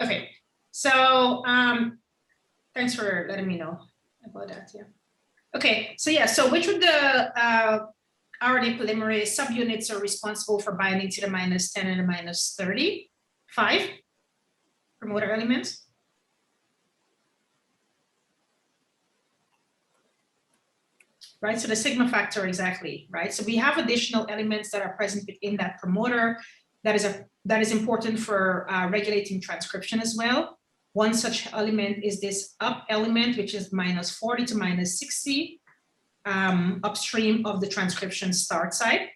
Okay, so thanks for letting me know about that. Yeah. Okay, so yeah, so which of the RNA polymerase subunits are responsible for binding to the -10 and the -35 promoter elements? Right, so the sigma factor, exactly, right? So we have additional elements that are present within that promoter that is important for regulating transcription as well. One such element is this up element, which is -40 to -60 upstream of the transcription start site.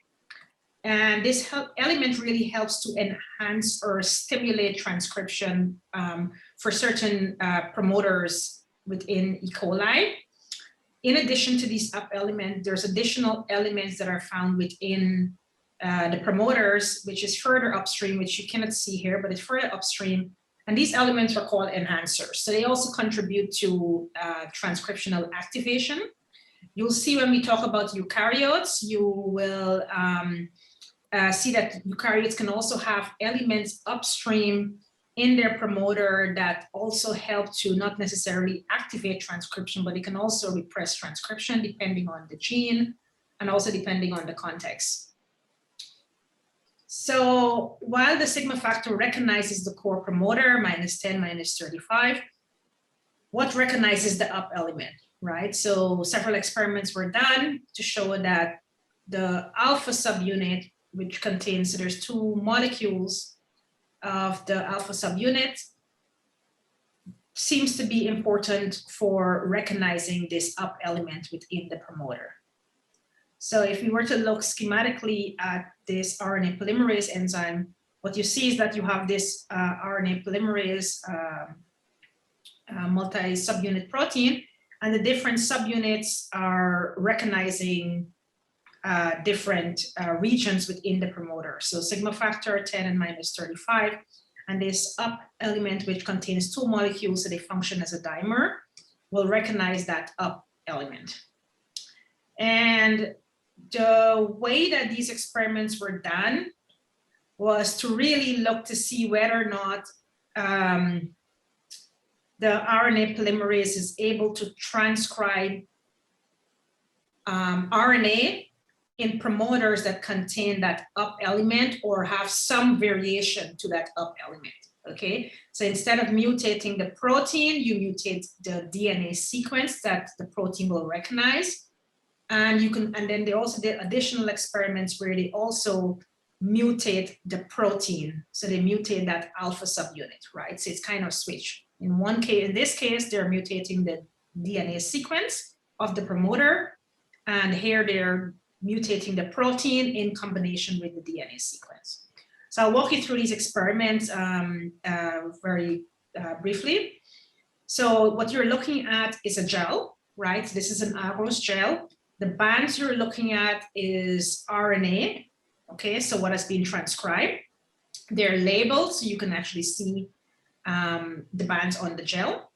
And this element really helps to enhance or stimulate transcription for certain promoters within E. coli. In addition to these up elements, there's additional elements that are found within the promoters, which is further upstream, which you cannot see here, but it's further upstream. And these elements are called enhancers. So they also contribute to transcriptional activation. You'll see when we talk about eukaryotes, you will see that eukaryotes can also have elements upstream in their promoter that also help to not necessarily activate transcription, but it can also repress transcription depending on the gene and also depending on the context. So while the sigma factor recognizes the core promoter, -10, -35, what recognizes the up element, right? So several experiments were done to show that the alpha subunit, which contains, so there's 2 molecules of the alpha subunit, seems to be important for recognizing this up element within the promoter. So if we were to look schematically at this RNA polymerase enzyme, what you see is that you have this RNA polymerase multi-subunit protein, and the different subunits are recognizing different regions within the promoter. So sigma factor 10 and -35, and this up element, which contains 2 molecules, so they function as a dimer, will recognize that up element. And the way that these experiments were done was to really look to see whether or not the RNA polymerase is able to transcribe RNA in promoters that contain that up element or have some variation to that up element. Okay, so instead of mutating the protein, you mutate the DNA sequence that the protein will recognize. And then they also did additional experiments where they also mutate the protein. So they mutate that alpha subunit, right? So it's kind of switch. In one case, in this case, they're mutating the DNA sequence of the promoter, and here they're mutating the protein in combination with the DNA sequence. So I'll walk you through these experiments very briefly. So what you're looking at is a gel, right? This is an agarose gel. The bands you're looking at is RNA, okay? So what has been transcribed. They're labeled so you can actually see the bands on the gel.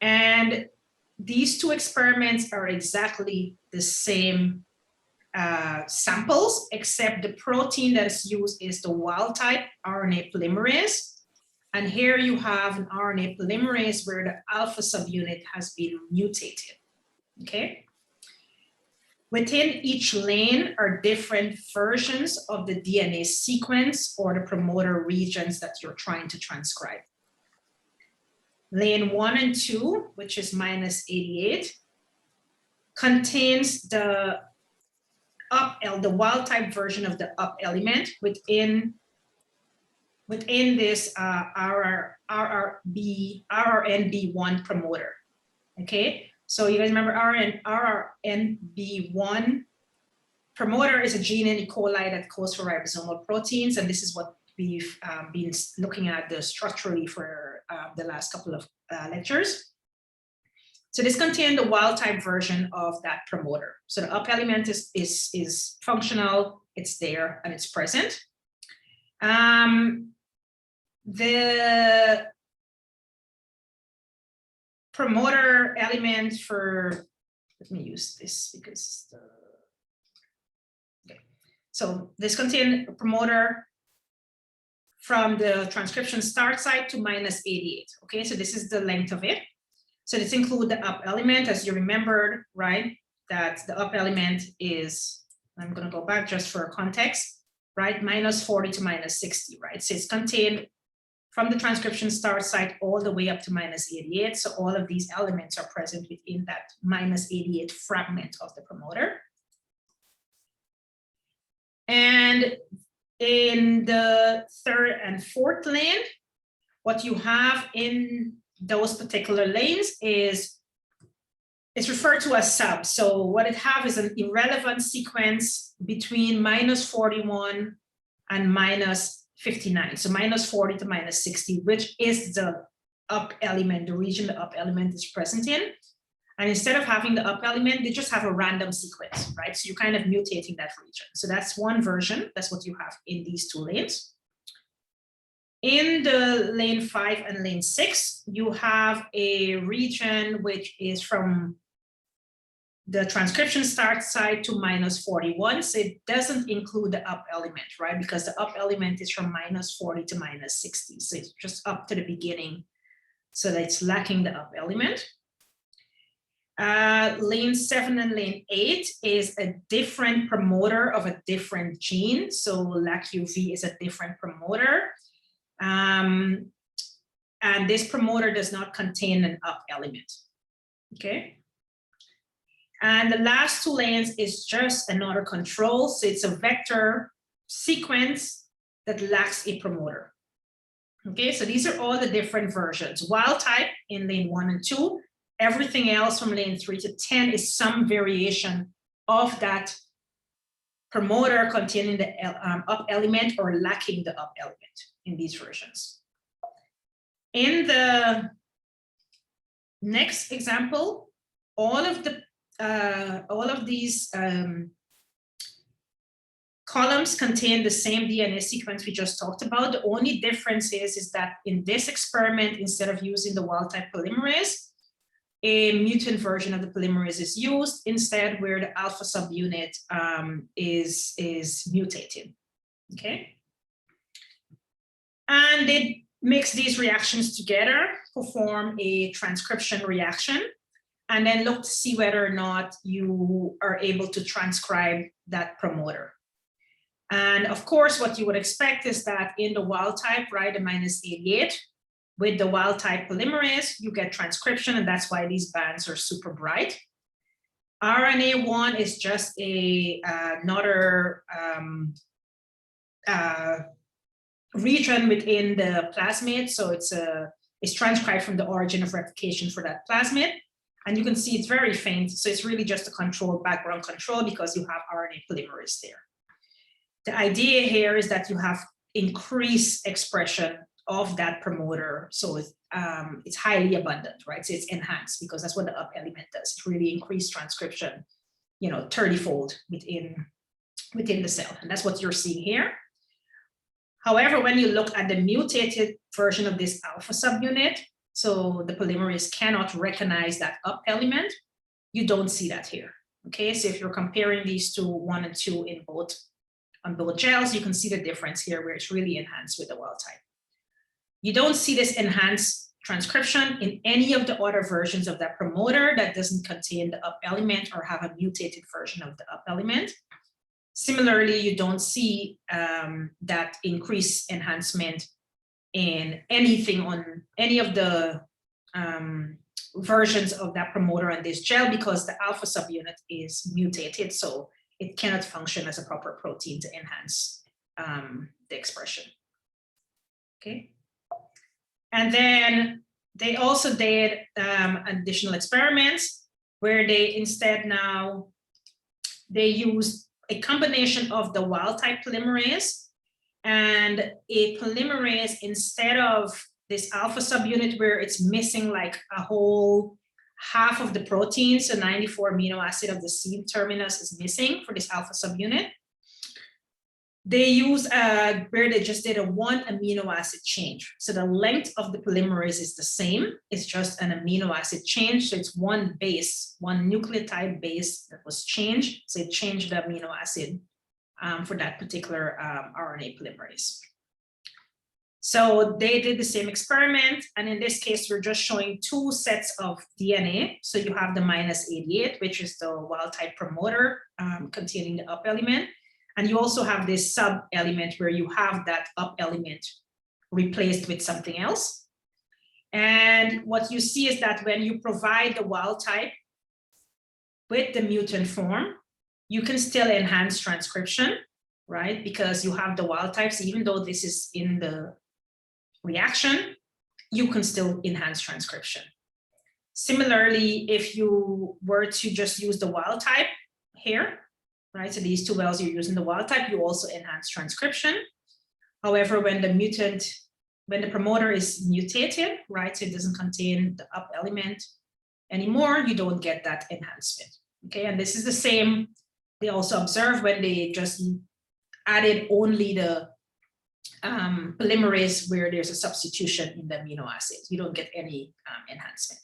And these 2 experiments are exactly the same samples, except the protein that is used is the wild type RNA polymerase. And here you have an RNA polymerase where the alpha subunit has been mutated, okay? Within each lane are different versions of the DNA sequence or the promoter regions that you're trying to transcribe. Lane 1 and 2, which is -88, contains the wild type version of the up element within this RRNB1 promoter. Okay, so you guys remember RRNB1 promoter is a gene in E. coli that codes for ribosomal proteins, and this is what we've been looking at structurally for the last couple of lectures. So this contains the wild type version of that promoter. So the up element is functional, it's there, and it's present. The promoter element for, let me use this because okay. So this contains a promoter from the transcription start site to -88. Okay, so this is the length of it. So this includes the up element, as you remembered, right? That the up element is, I'm going to go back just for context, right? -40 to -60, right? So it's contained from the transcription start site all the way up to -88. So all of these elements are present within that -88 fragment of the promoter. And in the third and fourth lane, what you have in those particular lanes is it's referred to as sub. So what it have is an irrelevant sequence between -41 and -59. So -40 to -60, which is the up element, the region the up element is present in. And instead of having the up element, they just have a random sequence, right? So you're kind of mutating that region. So that's one version. That's what you have in these two lanes. In the lane 5 and lane 6, you have a region which is from the transcription start site to -41. So it doesn't include the up element, right? Because the up element is from -40 to -60. So it's just up to the beginning. So that's lacking the up element. Lane 7 and lane 8 is a different promoter of a different gene. So LAC-UV is a different promoter. And this promoter does not contain an up element, okay? And the last two lanes is just another control. So it's a vector sequence that lacks a promoter. Okay, so these are all the different versions. Wild type in lane 1 and 2. Everything else from lane 3 to 10 is some variation of that promoter containing the up element or lacking the up element in these versions. In the next example, all of these columns contain the same DNA sequence we just talked about. The only difference is that in this experiment, instead of using the wild type polymerase, a mutant version of the polymerase is used instead, where the alpha subunit is mutated, okay? And it mix these reactions together, perform a transcription reaction, and then look to see whether or not you are able to transcribe that promoter. And of course, what you would expect is that in the wild type, right, the -88, with the wild type polymerase, you get transcription, and that's why these bands are super bright. RNA1 is just another region within the plasmid. So it's transcribed from the origin of replication for that plasmid. And you can see it's very faint. So it's really just a control, background control, because you have RNA polymerase there. The idea here is that you have increased expression of that promoter. So it's highly abundant, right? So it's enhanced, because that's what the up element does. It really increased transcription, 30-fold within the cell. And that's what you're seeing here. However, when you look at the mutated version of this alpha subunit, so the polymerase cannot recognize that up element, you don't see that here. Okay, so if you're comparing these two, 1 and 2 on both gels, you can see the difference here where it's really enhanced with the wild type. You don't see this enhanced transcription in any of the other versions of that promoter that doesn't contain the up element or have a mutated version of the up element. Similarly, you don't see that increased enhancement in anything on any of the versions of that promoter on this gel, because the alpha subunit is mutated, so it cannot function as a proper protein to enhance the expression. Okay. And then they also did additional experiments where they instead now, they used a combination of the wild type polymerase and a polymerase instead of this alpha subunit where it's missing like a whole half of the protein, so 94 amino acid of the C terminus is missing for this alpha subunit. They use where they just did a 1 amino acid change. So the length of the polymerase is the same. It's just an amino acid change. So it's one base, one nucleotide base that was changed. So it changed the amino acid for that particular RNA polymerase. So they did the same experiment, and in this case, we're just showing 2 sets of DNA. So you have the -88, which is the wild type promoter containing the up element. And you also have this sub element where you have that up element replaced with something else. And what you see is that when you provide the wild type with the mutant form, you can still enhance transcription, right? Because you have the wild types, even though this is in the reaction, you can still enhance transcription. Similarly, if you were to just use the wild type here, right? So these 2 wells, you're using the wild type, you also enhance transcription. However, when the promoter is mutated, right? So it doesn't contain the up element anymore, you don't get that enhancement. Okay, and this is the same they also observed when they just added only the polymerase where there's a substitution in the amino acids. You don't get any enhancement.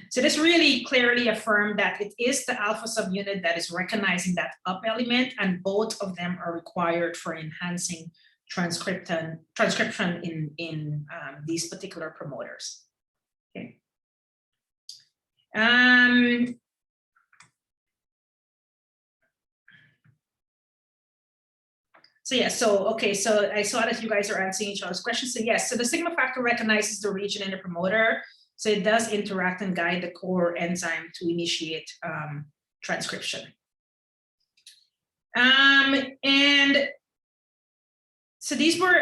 So this really clearly affirmed that it is the alpha subunit that is recognizing that up element, and both of them are required for enhancing transcription in these particular promoters. Okay. So yeah, so okay, so I saw that you guys are answering each other's questions. So yes, so the sigma factor recognizes the region in the promoter, so it does interact and guide the core enzyme to initiate transcription. And so these were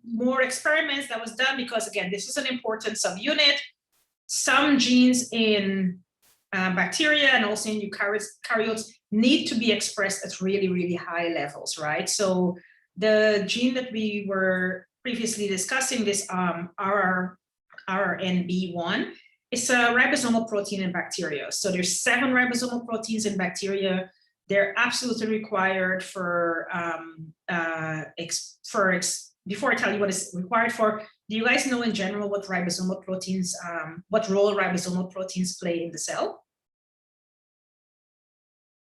more experiments that was done because, again, this is an important subunit. Some genes in bacteria and also in eukaryotes need to be expressed at really, really high levels, right? So the gene that we were previously discussing, this RRNB1, is a ribosomal protein in bacteria. So there's 7 ribosomal proteins in bacteria. They're absolutely required for, before I tell you what is required for, do you guys know in general what ribosomal proteins, what role ribosomal proteins play in the cell?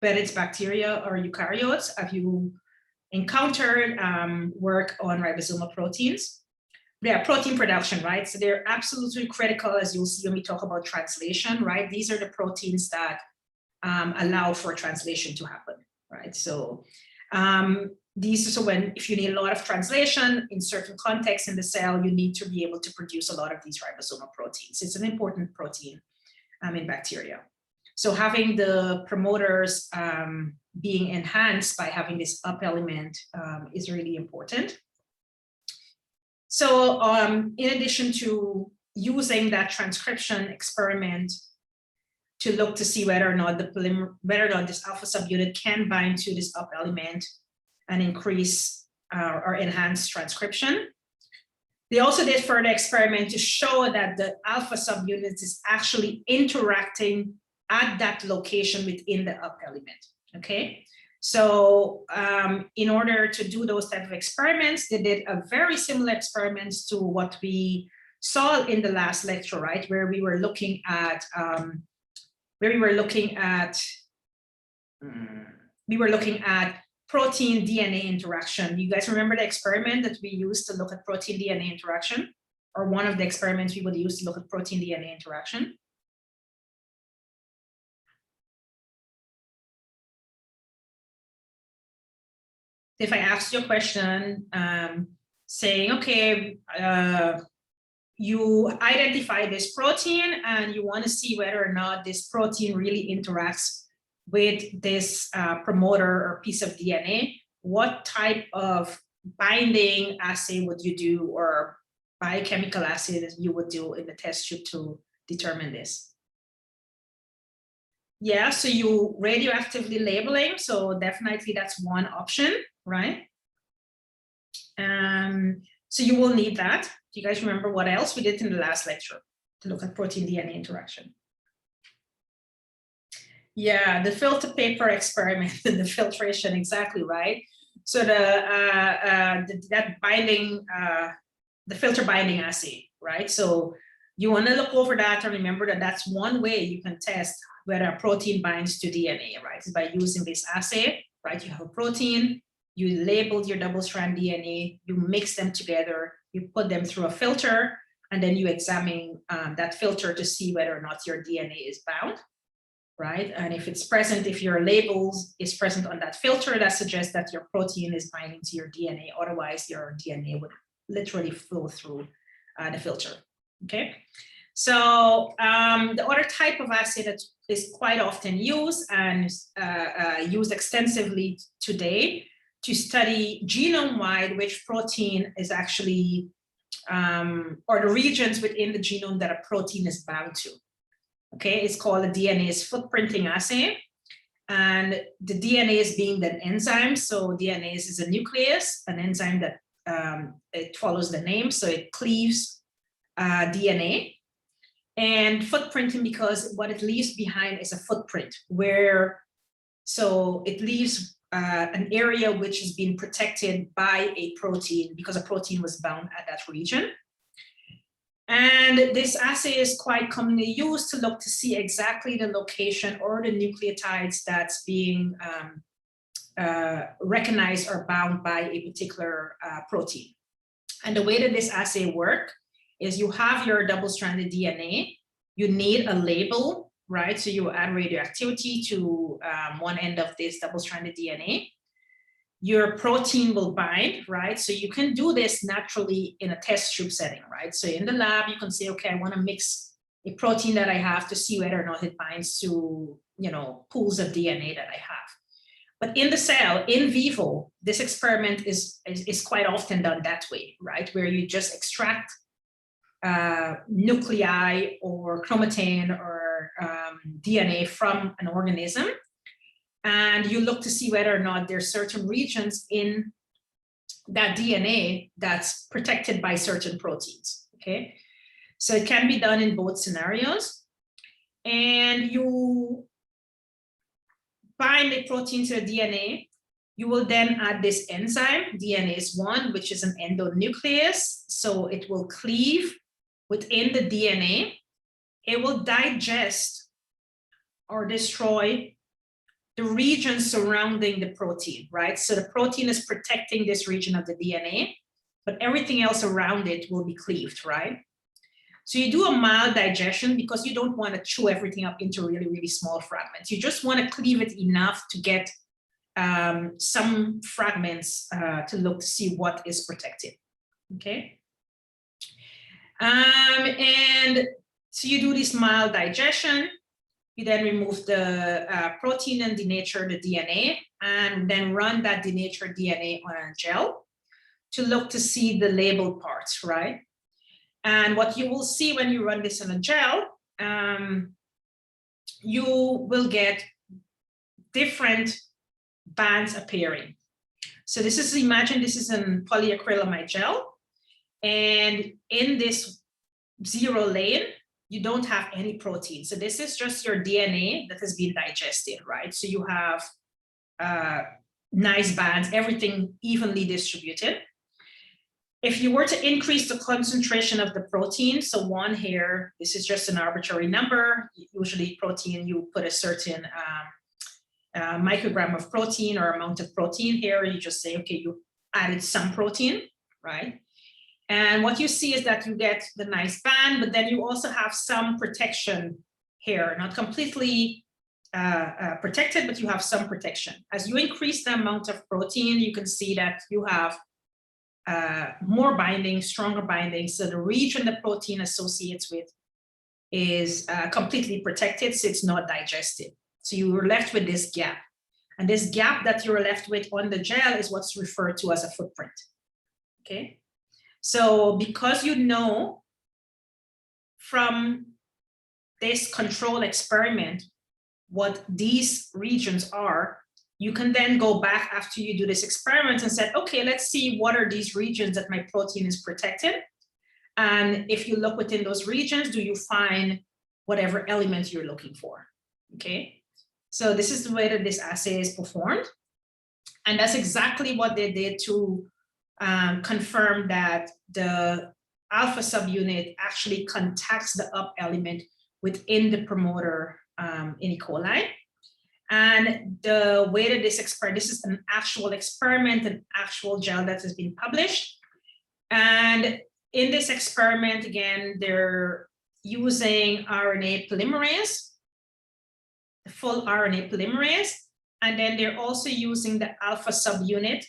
Whether it's bacteria or eukaryotes, have you encountered work on ribosomal proteins? Yeah, protein production, right? So they're absolutely critical, as you'll see when we talk about translation, right? These are the proteins that allow for translation to happen, right? So if you need a lot of translation in certain contexts in the cell, you need to be able to produce a lot of these ribosomal proteins. It's an important protein in bacteria. So having the promoters being enhanced by having this up element is really important. So in addition to using that transcription experiment to look to see whether or not this alpha subunit can bind to this up element and increase or enhance transcription, they also did further experiment to show that the alpha subunit is actually interacting at that location within the up element, okay? So in order to do those type of experiments, they did a very similar experiments to what we saw in the last lecture, right? Where we were looking at, protein DNA interaction. You guys remember the experiment that we used to look at protein DNA interaction? Or one of the experiments we would use to look at protein DNA interaction? If I asked you a question saying, okay, you identify this protein and you want to see whether or not this protein really interacts with this promoter or piece of DNA, what type of binding assay would you do, or biochemical assay that you would do in the test tube to determine this? Yeah, so you radioactively labeling, so definitely that's one option, right? So you will need that. Do you guys remember what else we did in the last lecture to look at protein DNA interaction? Yeah, the filter paper experiment and the filtration, exactly right. So that binding, the filter binding assay, right? So you want to look over that and remember that that's one way you can test whether a protein binds to DNA, right? Is by using this assay, right? You have a protein, you label your double-strand DNA, you mix them together, You put them through a filter, and then you examine that filter to see whether or not your DNA is bound, right? And if it's present, if your label is present on that filter, that suggests that your protein is binding to your DNA. Otherwise, your DNA would literally flow through the filter, okay? So the other type of assay that is quite often used and used extensively today to study genome-wide which protein is actually, or the regions within the genome that a protein is bound to. Okay, it's called a DNase footprinting assay. And the DNase being an enzyme, so DNase is a nuclease, an enzyme that it follows the name, so it cleaves DNA. And footprinting because what it leaves behind is a footprint where, so it leaves an area which is being protected by a protein because a protein was bound at that region. And this assay is quite commonly used to look to see exactly the location or the nucleotides that's being recognized or bound by a particular protein. And the way that this assay works is you have your double-stranded DNA, you need a label, right? So you add radioactivity to one end of this double-stranded DNA. Your protein will bind, right? So you can do this naturally in a test tube setting, right? So in the lab, you can say, okay, I want to mix a protein that I have to see whether or not it binds to, you know, pools of DNA that I have. But in the cell, in vivo, this experiment is quite often done that way, right? Where you just extract nuclei or chromatin or DNA from an organism, and you look to see whether or not there's certain regions in that DNA that's protected by certain proteins, okay? So it can be done in both scenarios. And you bind the protein to the DNA, you will then add this enzyme, DNase 1, which is an endonuclease. So it will cleave within the DNA. It will digest or destroy the region surrounding the protein, right? So the protein is protecting this region of the DNA, but everything else around it will be cleaved, right? So you do a mild digestion because you don't want to chew everything up into really, really small fragments. You just want to cleave it enough to get some fragments to look to see what is protected, okay? And so you do this mild digestion. You then remove the protein and denature the DNA, and then run that denatured DNA on a gel to look to see the labeled parts, right? And what you will see when you run this on a gel, you will get different bands appearing. So this is, imagine this is an polyacrylamide gel, and in this zero lane, you don't have any protein. So this is just your DNA that has been digested, right? So you have nice bands, everything evenly distributed. If you were to increase the concentration of the protein, so 1 here, this is just an arbitrary number. Usually protein, you put a certain microgram of protein or amount of protein. Here, you just say, okay, you added some protein, right? And what you see is that you get the nice band, but then you also have some protection here, not completely protected, but you have some protection. As you increase the amount of protein, you can see that you have more binding, stronger binding. So the region the protein associates with is completely protected, so it's not digested. So you were left with this gap. And this gap that you're left with on the gel is what's referred to as a footprint, okay? So because you know from this control experiment what these regions are, you can then go back after you do this experiment and say, okay, let's see what are these regions that my protein is protected. And if you look within those regions, do you find whatever element you're looking for, okay? So this is the way that this assay is performed. And that's exactly what they did to confirm that the alpha subunit actually contacts the up element within the promoter in E. coli. And the way that this is an actual experiment, an actual gel that has been published. And in this experiment, again, they're using RNA polymerase, the full RNA polymerase, and then they're also using the alpha subunit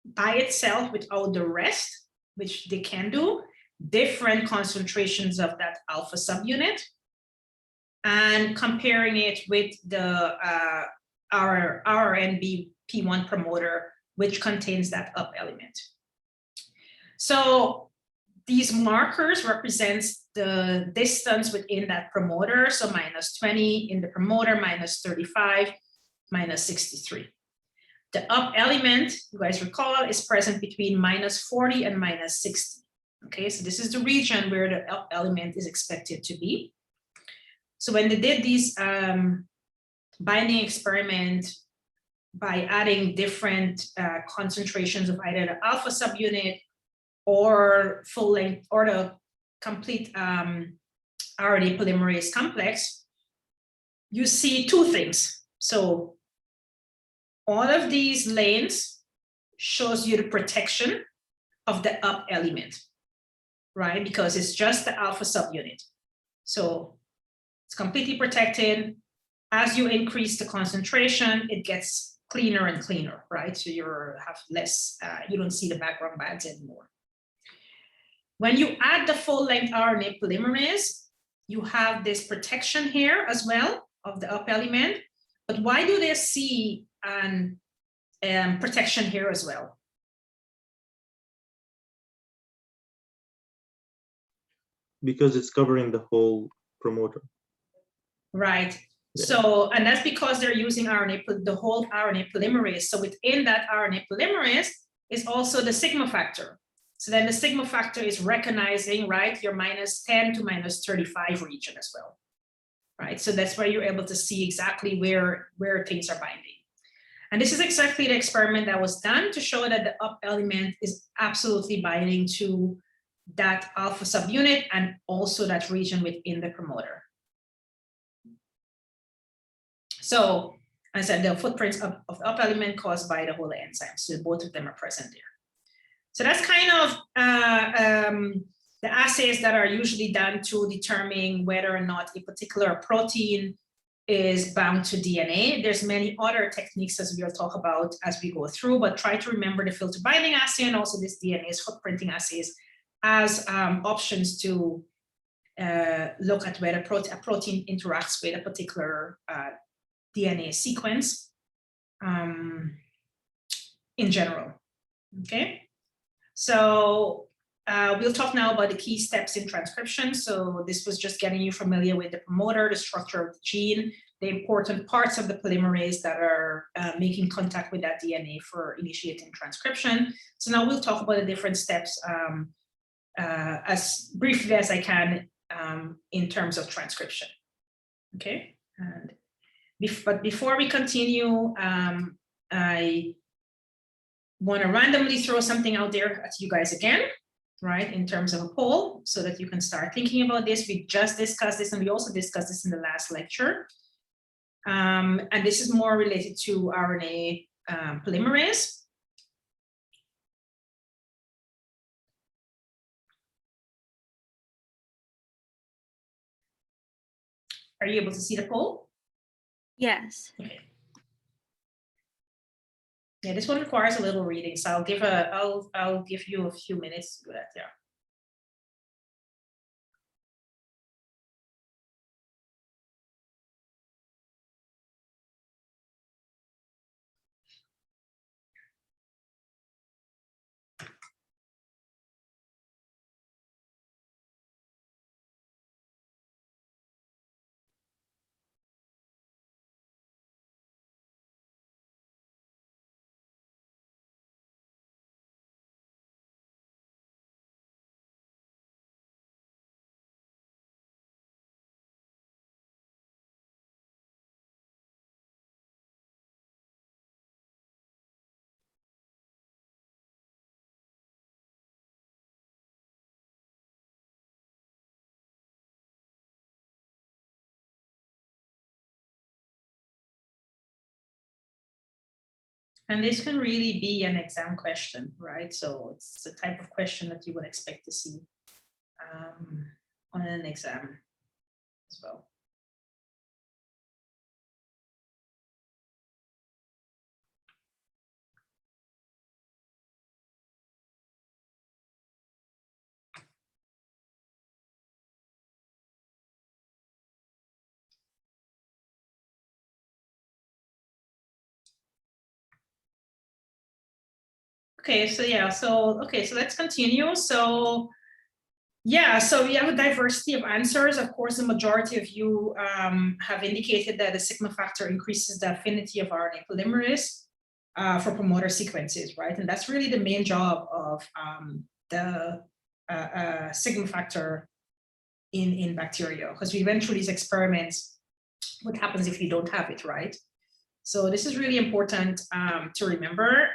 by itself without the rest, which they can do, different concentrations of that alpha subunit, and comparing it with the our RNBP1 promoter, which contains that up element. So these markers represents the distance within that promoter. So -20 in the promoter, -35, -63. The up element, you guys recall, is present between -40 and -60. Okay, so this is the region where the up element is expected to be. So when they did these binding experiment by adding different concentrations of either the alpha subunit or full length or the complete RNA polymerase complex, you see two things. So all of these lanes shows you the protection of the up element, right? Because it's just the alpha subunit. So it's completely protected. As you increase the concentration, it gets cleaner and cleaner, right? So you have less, you don't see the background bands anymore. When you add the full length RNA polymerase, you have this protection here as well of the up element. But why do they see an protection here as well? Because it's covering the whole promoter. Right. Yeah. So, and that's because they're using the whole RNA polymerase. So within that RNA polymerase is also the sigma factor. So then the sigma factor is recognizing, right, your -10 to -35 region as well, right? So that's where you're able to see exactly where things are binding. And this is exactly the experiment that was done to show that the up element is absolutely binding to that alpha subunit and also that region within the promoter. So as I said, the footprints of the up element caused by the whole enzyme. So both of them are present there. So that's kind of the assays that are usually done to determine whether or not a particular protein is bound to DNA. There's many other techniques as we'll talk about as we go through, but try to remember the filter binding assay and also this DNase footprinting assays as options to look at whether a protein interacts with a particular DNA sequence in general, okay? So we'll talk now about the key steps in transcription. So this was just getting you familiar with the promoter, the structure of the gene, the important parts of the polymerase that are making contact with that DNA for initiating transcription. So now we'll talk about the different steps as briefly as I can in terms of transcription, okay? And but before we continue, I want to randomly throw something out there at you guys again, right, in terms of a poll, so that you can start thinking about this. We just discussed this, and we also discussed this in the last lecture. And this is more related to RNA polymerase. Are you able to see the poll? Yes. Okay. Yeah, this one requires a little reading, so I'll give you a few minutes to do that there. And this can really be an exam question, right? So it's the type of question that you would expect to see on an exam as well. Okay, so yeah, so let's continue. So yeah, so we have a diversity of answers. Of course, the majority of you have indicated that the sigma factor increases the affinity of RNA polymerase for promoter sequences, right? And that's really the main job of the sigma factor in bacteria, because we went through these experiments. What happens if you don't have it, right? So this is really important to remember,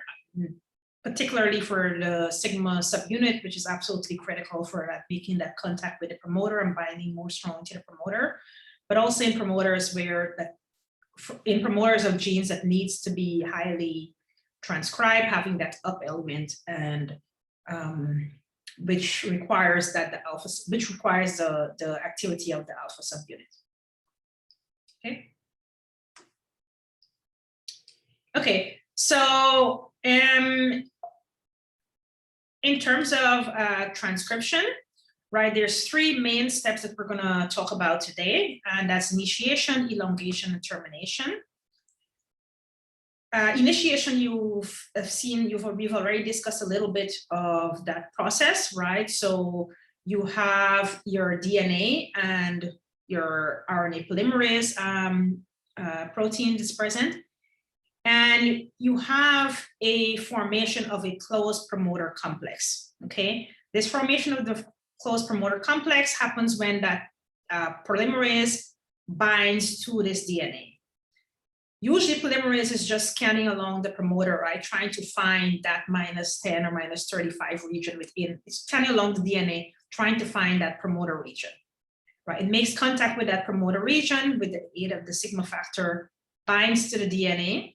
particularly for the sigma subunit, which is absolutely critical for making that contact with the promoter and binding more strongly to the promoter, but also in promoters in promoters of genes that needs to be highly transcribed, having that up element, and which requires that the activity of the alpha subunit. Okay. Okay, so in terms of transcription, right, there's three main steps that we're gonna talk about today, and that's initiation, elongation, and termination. Initiation, we've already discussed a little bit of that process, right? So you have your DNA and your RNA polymerase protein that's present, and you have a formation of a closed promoter complex, okay? This formation of the closed promoter complex happens when that polymerase binds to this DNA. Usually polymerase is just scanning along the promoter, right? Trying to find that -10 or -35 region within, it's scanning along the DNA, trying to find that promoter region, right? It makes contact with that promoter region with the aid of the sigma factor, binds to the DNA,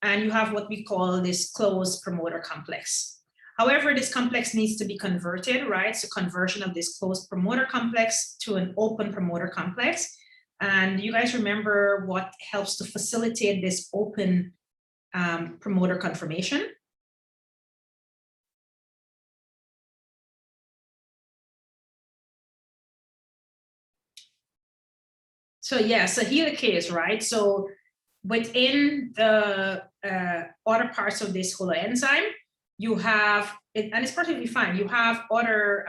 and you have what we call this closed promoter complex. However, this complex needs to be converted, right? So conversion of this closed promoter complex to an open promoter complex. And you guys remember what helps to facilitate this open promoter conformation? So yeah, so helicase, right? So within the other parts of this holoenzyme, you have, and it's perfectly fine, you have other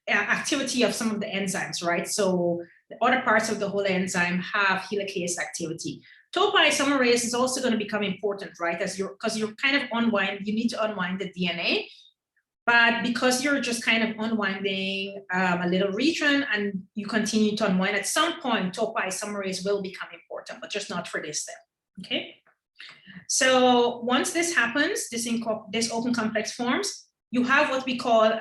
activity of some of the enzymes, right? So the other parts of the holoenzyme have helicase activity. Topoisomerase is also going to become important, right? Because you're kind of you need to unwind the DNA, but because you're just kind of unwinding a little region and you continue to unwind, at some point topoisomerase will become important, but just not for this step, okay? So once this happens, this open complex forms, you have what we call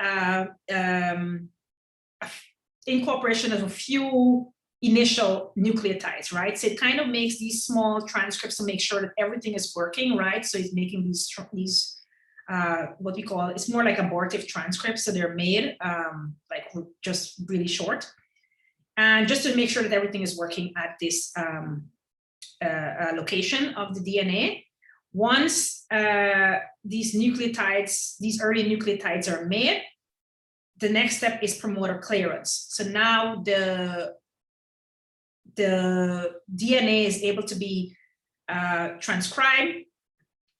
incorporation of a few initial nucleotides, right? So it kind of makes these small transcripts to make sure that everything is working, right? So it's making these what we call, it's more like abortive transcripts. So they're made like just really short. And just to make sure that everything is working at this location of the DNA. Once these early nucleotides are made, the next step is promoter clearance. So now the DNA is able to be transcribed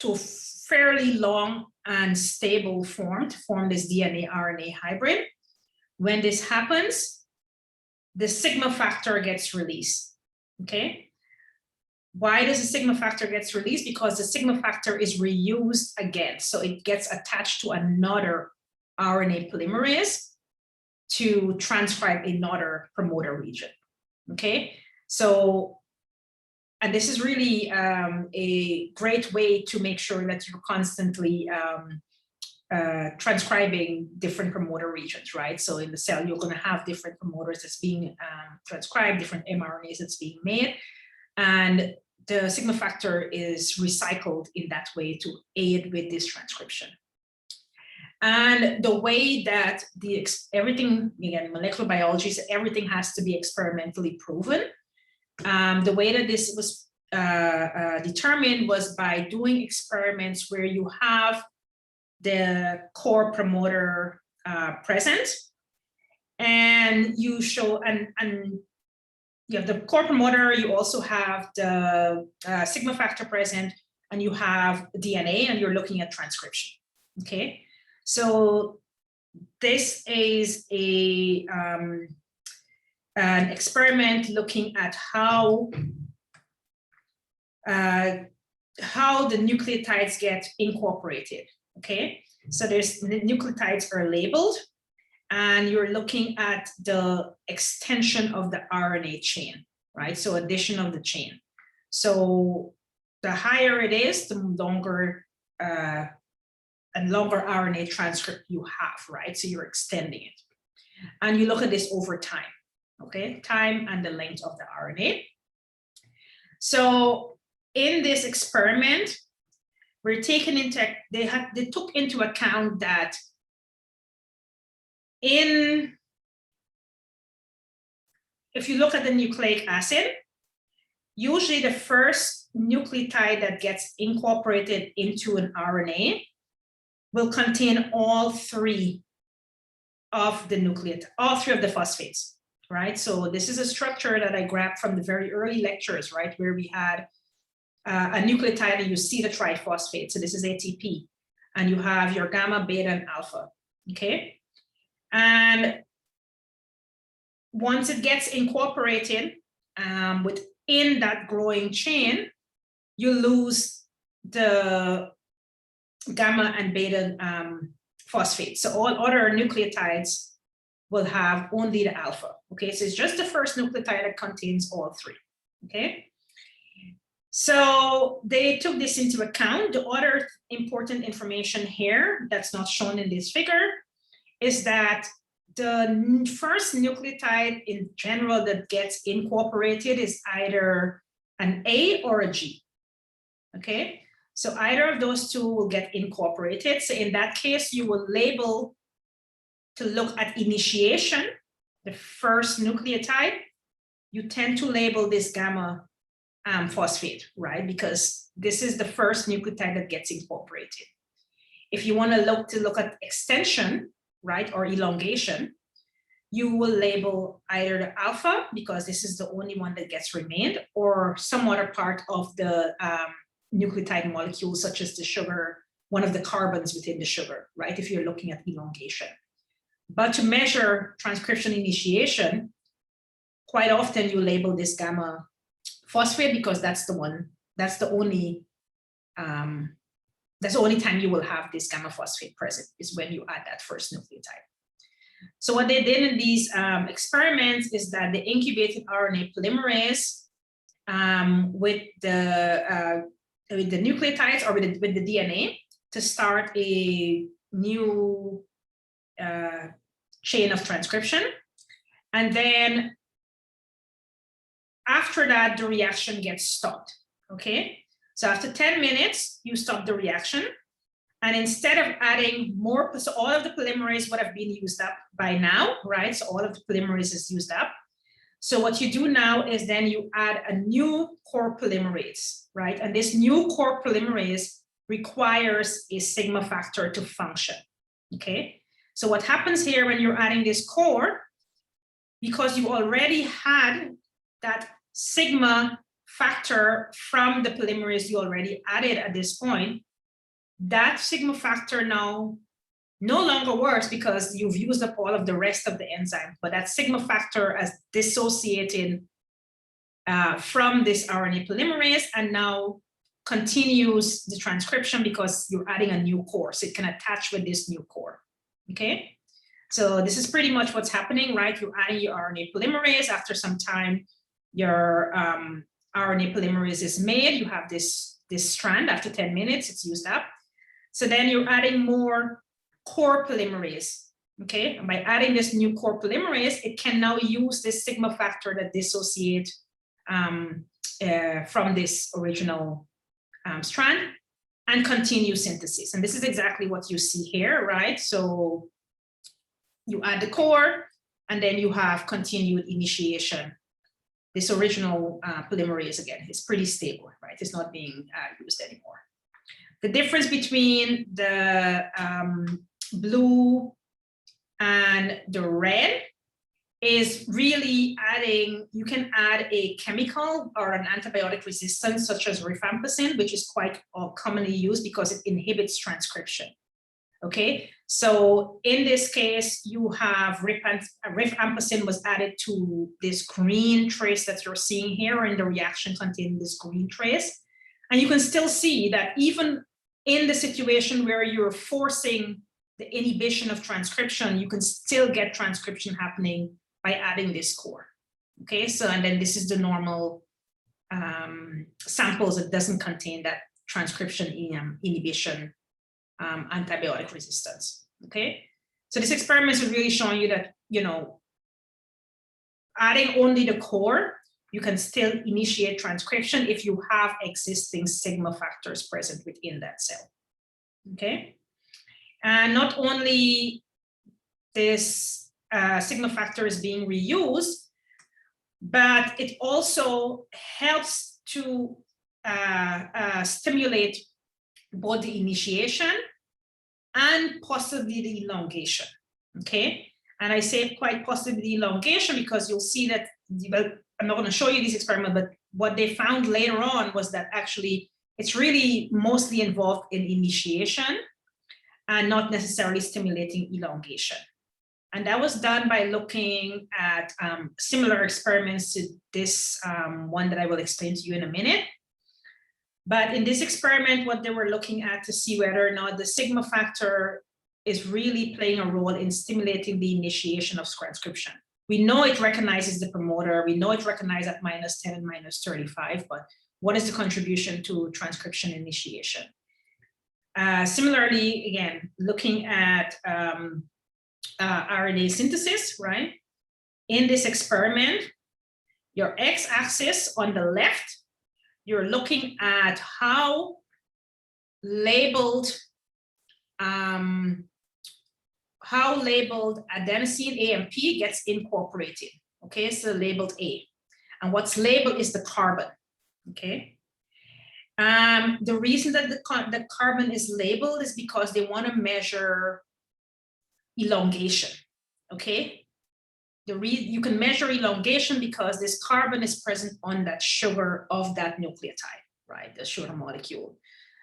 to a fairly long and stable form to form this DNA-RNA hybrid. When this happens, the sigma factor gets released, okay? Why does the sigma factor gets released? Because the sigma factor is reused again. So it gets attached to another RNA polymerase to transcribe another promoter region, okay? So, and this is really a great way to make sure that you're constantly transcribing different promoter regions, right? So in the cell, you're gonna have different promoters that's being transcribed, different mRNAs that's being made. And the sigma factor is recycled in that way to aid with this transcription. And the way that everything, again, molecular biology, so everything has to be experimentally proven. The way that this was determined was by doing experiments where you have the core promoter present, and you show, and you have the core promoter, you also have the sigma factor present, and you have DNA, and you're looking at transcription, okay? So this is an experiment looking at how the nucleotides get incorporated, okay? So the nucleotides are labeled, and you're looking at the extension of the RNA chain, right? So addition of the chain. So the higher it is, the longer RNA transcript you have, right? So you're extending it. And you look at this over time, okay? Time and the length of the RNA. So in this experiment, we're taking into, they took into account that if you look at the nucleic acid, usually the first nucleotide that gets incorporated into an RNA will contain all three of the nucleotides, all three of the phosphates, right? So this is a structure that I grabbed from the very early lectures, right? Where we had a nucleotide and you see the triphosphate. So this is ATP, and you have your gamma, beta, and alpha, okay? And once it gets incorporated within that growing chain, you lose the gamma and beta phosphate. So all other nucleotides will have only the alpha, okay? So it's just the first nucleotide that contains all three, okay? So they took this into account. The other important information here that's not shown in this figure is that the first nucleotide in general that gets incorporated is either an A or a G, okay? So either of those two will get incorporated. So in that case, you will label to look at initiation, the first nucleotide, you tend to label this gamma phosphate, right? Because this is the first nucleotide that gets incorporated. If you want to look at extension, right, or elongation, you will label either the alpha, because this is the only one that gets remained, or some other part of the nucleotide molecule, such as the sugar, one of the carbons within the sugar, right, if you're looking at elongation. But to measure transcription initiation, quite often you label this gamma phosphate because that's the one, that's the only time you will have this gamma phosphate present, is when you add that first nucleotide. So what they did in these experiments is that they incubated RNA polymerase with the nucleotides or with the DNA to start a new chain of transcription. And then after that, the reaction gets stopped, okay? So after 10 minutes, you stop the reaction. And instead of adding more, so all of the polymerase would have been used up by now, right? So all of the polymerase is used up. So what you do now is then you add a new core polymerase, right? And this new core polymerase requires a sigma factor to function, okay? So what happens here when you're adding this core, because you already had that sigma factor from the polymerase you already added at this point, that sigma factor now no longer works because you've used up all of the rest of the enzyme, but that sigma factor is dissociated from this RNA polymerase and now continues the transcription because you're adding a new core, so it can attach with this new core, okay? So this is pretty much what's happening, right? You're adding your RNA polymerase. After some time, your RNA polymerase is made. You have this strand. After 10 minutes, it's used up. So then you're adding more core polymerase, okay? And by adding this new core polymerase, it can now use this sigma factor that dissociate from this original strand and continue synthesis. And this is exactly what you see here, right? So you add the core, and then you have continued initiation. This original polymerase, again, is pretty stable, right? It's not being used anymore. The difference between the blue and the red is really adding, you can add a chemical or an antibiotic resistance such as rifampicin, which is quite commonly used because it inhibits transcription. Okay, so in this case, you have rifampicin was added to this green trace that you're seeing here, and the reaction contained this green trace. And you can still see that even in the situation where you're forcing the inhibition of transcription, you can still get transcription happening by adding this core. Okay, so and then this is the normal samples that doesn't contain that transcription inhibition antibiotic resistance. Okay, so this experiment is really showing you that, you know, adding only the core, you can still initiate transcription if you have existing sigma factors present within that cell. Okay, and not only this sigma factor is being reused, but it also helps to stimulate both the initiation and possibly the elongation. Okay, and I say quite possibly the elongation because you'll see that, well, I'm not going to show you this experiment, but what they found later on was that actually it's really mostly involved in initiation and not necessarily stimulating elongation. And that was done by looking at similar experiments to this one that I will explain to you in a minute. But in this experiment, what they were looking at to see whether or not the sigma factor is really playing a role in stimulating the initiation of transcription. We know it recognizes the promoter, we know it recognizes at -10 and -35, but what is the contribution to transcription initiation? Similarly, again, looking at RNA synthesis, right? In this experiment, your x-axis on the left, you're looking at how labeled adenosine AMP gets incorporated. Okay, so labeled A, and what's labeled is the carbon. Okay, the reason that the carbon is labeled is because they want to measure elongation. Okay, you can measure elongation because this carbon is present on that sugar of that nucleotide, right? The sugar molecule.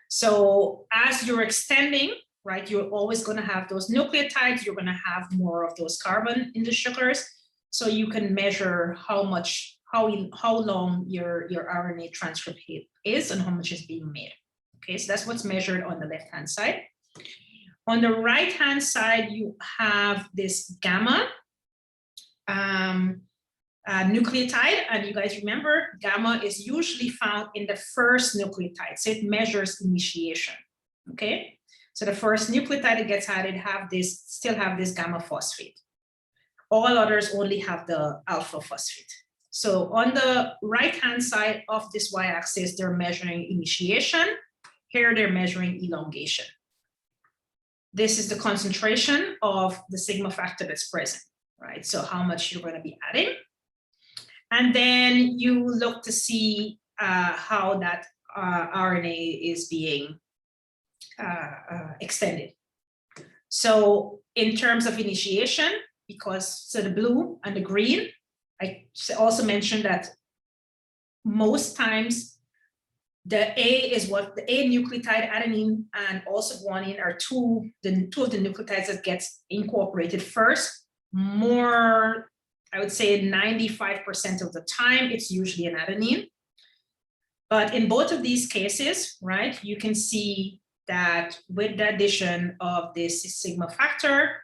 So as you're extending, right, you're always going to have those nucleotides, you're going to have more of those carbon in the sugars. So you can measure how long your RNA transcript is and how much is being made. Okay, so that's what's measured on the left-hand side. On the right-hand side, you have this gamma nucleotide, and you guys remember gamma is usually found in the first nucleotide, so it measures initiation. Okay, so the first nucleotide that gets added still have this gamma phosphate. All others only have the alpha phosphate. So on the right-hand side of this y-axis, they're measuring initiation. Here they're measuring elongation. This is the concentration of the sigma factor that's present, right? So how much you're going to be adding. And then you look to see how that RNA is being extended. So in terms of initiation, so the blue and the green, I also mentioned that most times the A nucleotide, adenine, and also guanine are two of the nucleotides that gets incorporated first. More, I would say 95% of the time, it's usually an adenine. But in both of these cases, right, you can see that with the addition of this sigma factor,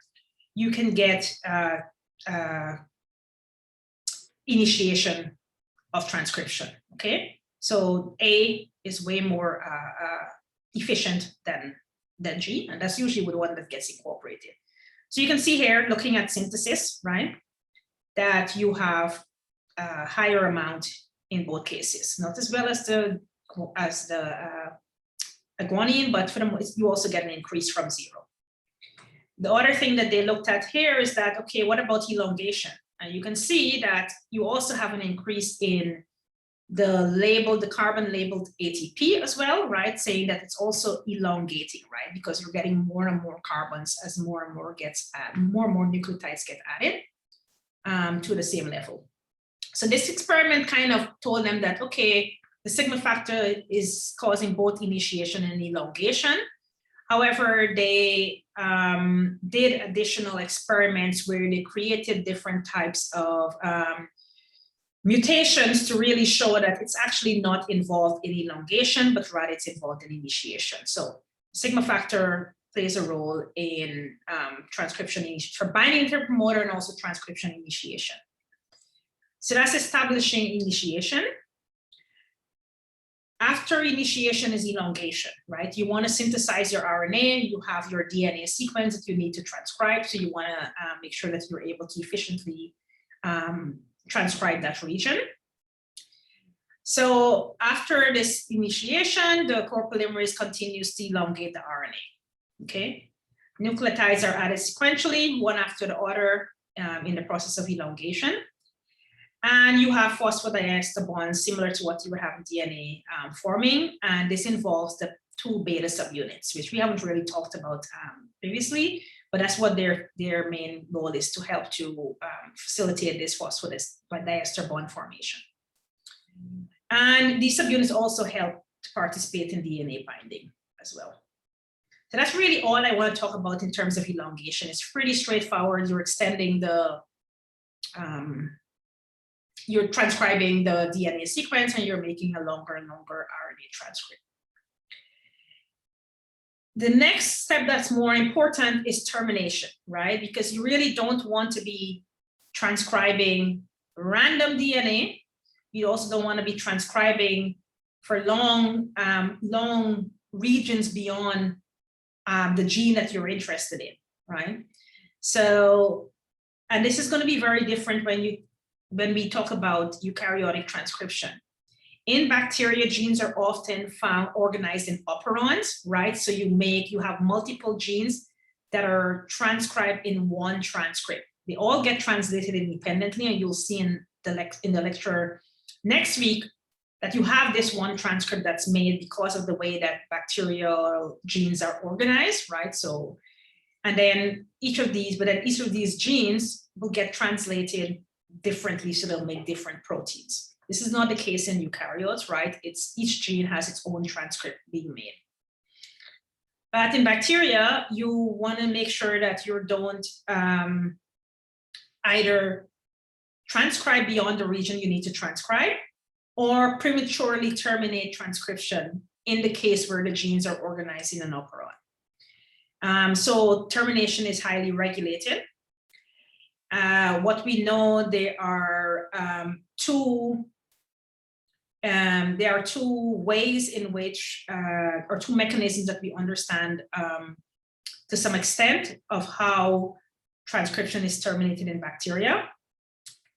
you can get initiation of transcription, okay? So A is way more efficient than G, and that's usually the one that gets incorporated. So you can see here, looking at synthesis, right, that you have a higher amount in both cases, not as well as the guanine, but for the, you also get an increase from 0. The other thing that they looked at here is that, okay, what about elongation? And you can see that you also have an increase in the carbon labeled ATP as well, right? Saying that it's also elongating, right? Because you're getting more and more carbons as more and more nucleotides get added to the same level. So this experiment kind of told them that, okay, the sigma factor is causing both initiation and elongation. However, they did additional experiments where they created different types of mutations to really show that it's actually not involved in elongation, but rather it's involved in initiation. So sigma factor plays a role in transcription for binding to the promoter and also transcription initiation. So that's establishing initiation. After initiation is elongation, right? You want to synthesize your RNA, you have your DNA sequence that you need to transcribe, so you want to make sure that you're able to efficiently transcribe that region. So after this initiation, the core polymerase continues to elongate the RNA, okay? Nucleotides are added sequentially, one after the other in the process of elongation. And you have phosphodiester bonds similar to what you would have in DNA forming. And this involves the 2 beta subunits, which we haven't really talked about previously, but that's what their main role is, to help to facilitate this phosphodiester bond formation. And these subunits also help to participate in DNA binding as well. So that's really all I want to talk about in terms of elongation. It's pretty straightforward. You're extending the you're transcribing the DNA sequence and you're making a longer and longer RNA transcript. The next step that's more important is termination, right? Because you really don't want to be transcribing random DNA. You also don't want to be transcribing for long regions beyond the gene that you're interested in, right? So, and this is going to be very different when we talk about eukaryotic transcription. In bacteria, genes are often found organized in operons, right? So you have multiple genes that are transcribed in one transcript. They all get translated independently, and you'll see in the lecture next week that you have this one transcript that's made because of the way that bacterial genes are organized, right? So, and then each of these genes will get translated differently, so they'll make different proteins. This is not the case in eukaryotes, right? Each gene has its own transcript being made. But in bacteria, you want to make sure that you don't either transcribe beyond the region you need to transcribe, or prematurely terminate transcription in the case where the genes are organized in an operon. So termination is highly regulated. What we know, there are two ways in which, or 2 mechanisms that we understand to some extent of how transcription is terminated in bacteria.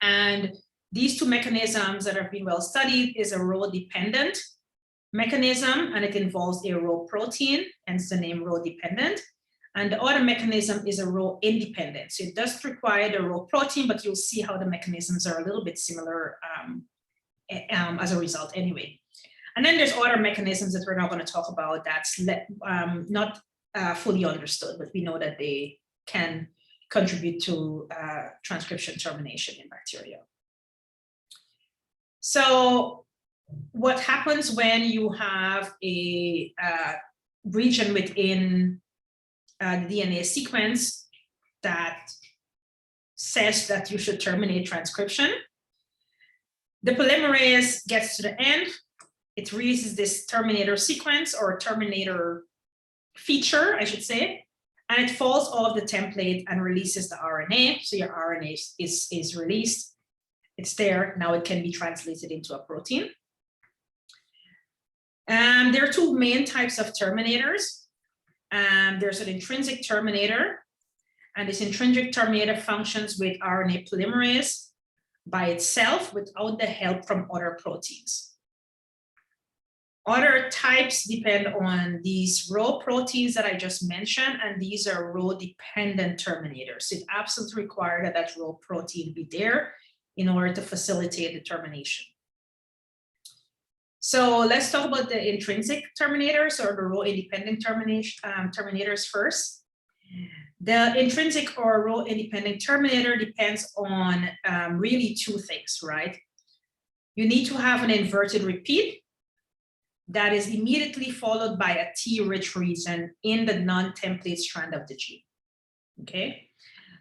And these 2 mechanisms that have been well studied is a rho-dependent mechanism, and it involves a rho protein, hence the name rho-dependent. And the other mechanism is a rho-independent. So it does require the rho protein, but you'll see how the mechanisms are a little bit similar as a result anyway. And then there's other mechanisms that we're not going to talk about that's not fully understood, but we know that they can contribute to transcription termination in bacteria. So what happens when you have a region within the DNA sequence that says that you should terminate transcription? The polymerase gets to the end, it releases this terminator sequence or terminator feature, I should say, and it falls off the template and releases the RNA. So your RNA is released. It's there. Now it can be translated into a protein. There are 2 main types of terminators. There's an intrinsic terminator, and this intrinsic terminator functions with RNA polymerase by itself without the help from other proteins. Other types depend on these rho proteins that I just mentioned, and these are rho-dependent terminators. It absolutely requires that that rho protein be there in order to facilitate the termination. So let's talk about the intrinsic terminators or the rho-independent terminators first. The intrinsic or rho-independent terminator depends on really two things, right? You need to have an inverted repeat that is immediately followed by a T-rich region in the non-template strand of the gene, okay?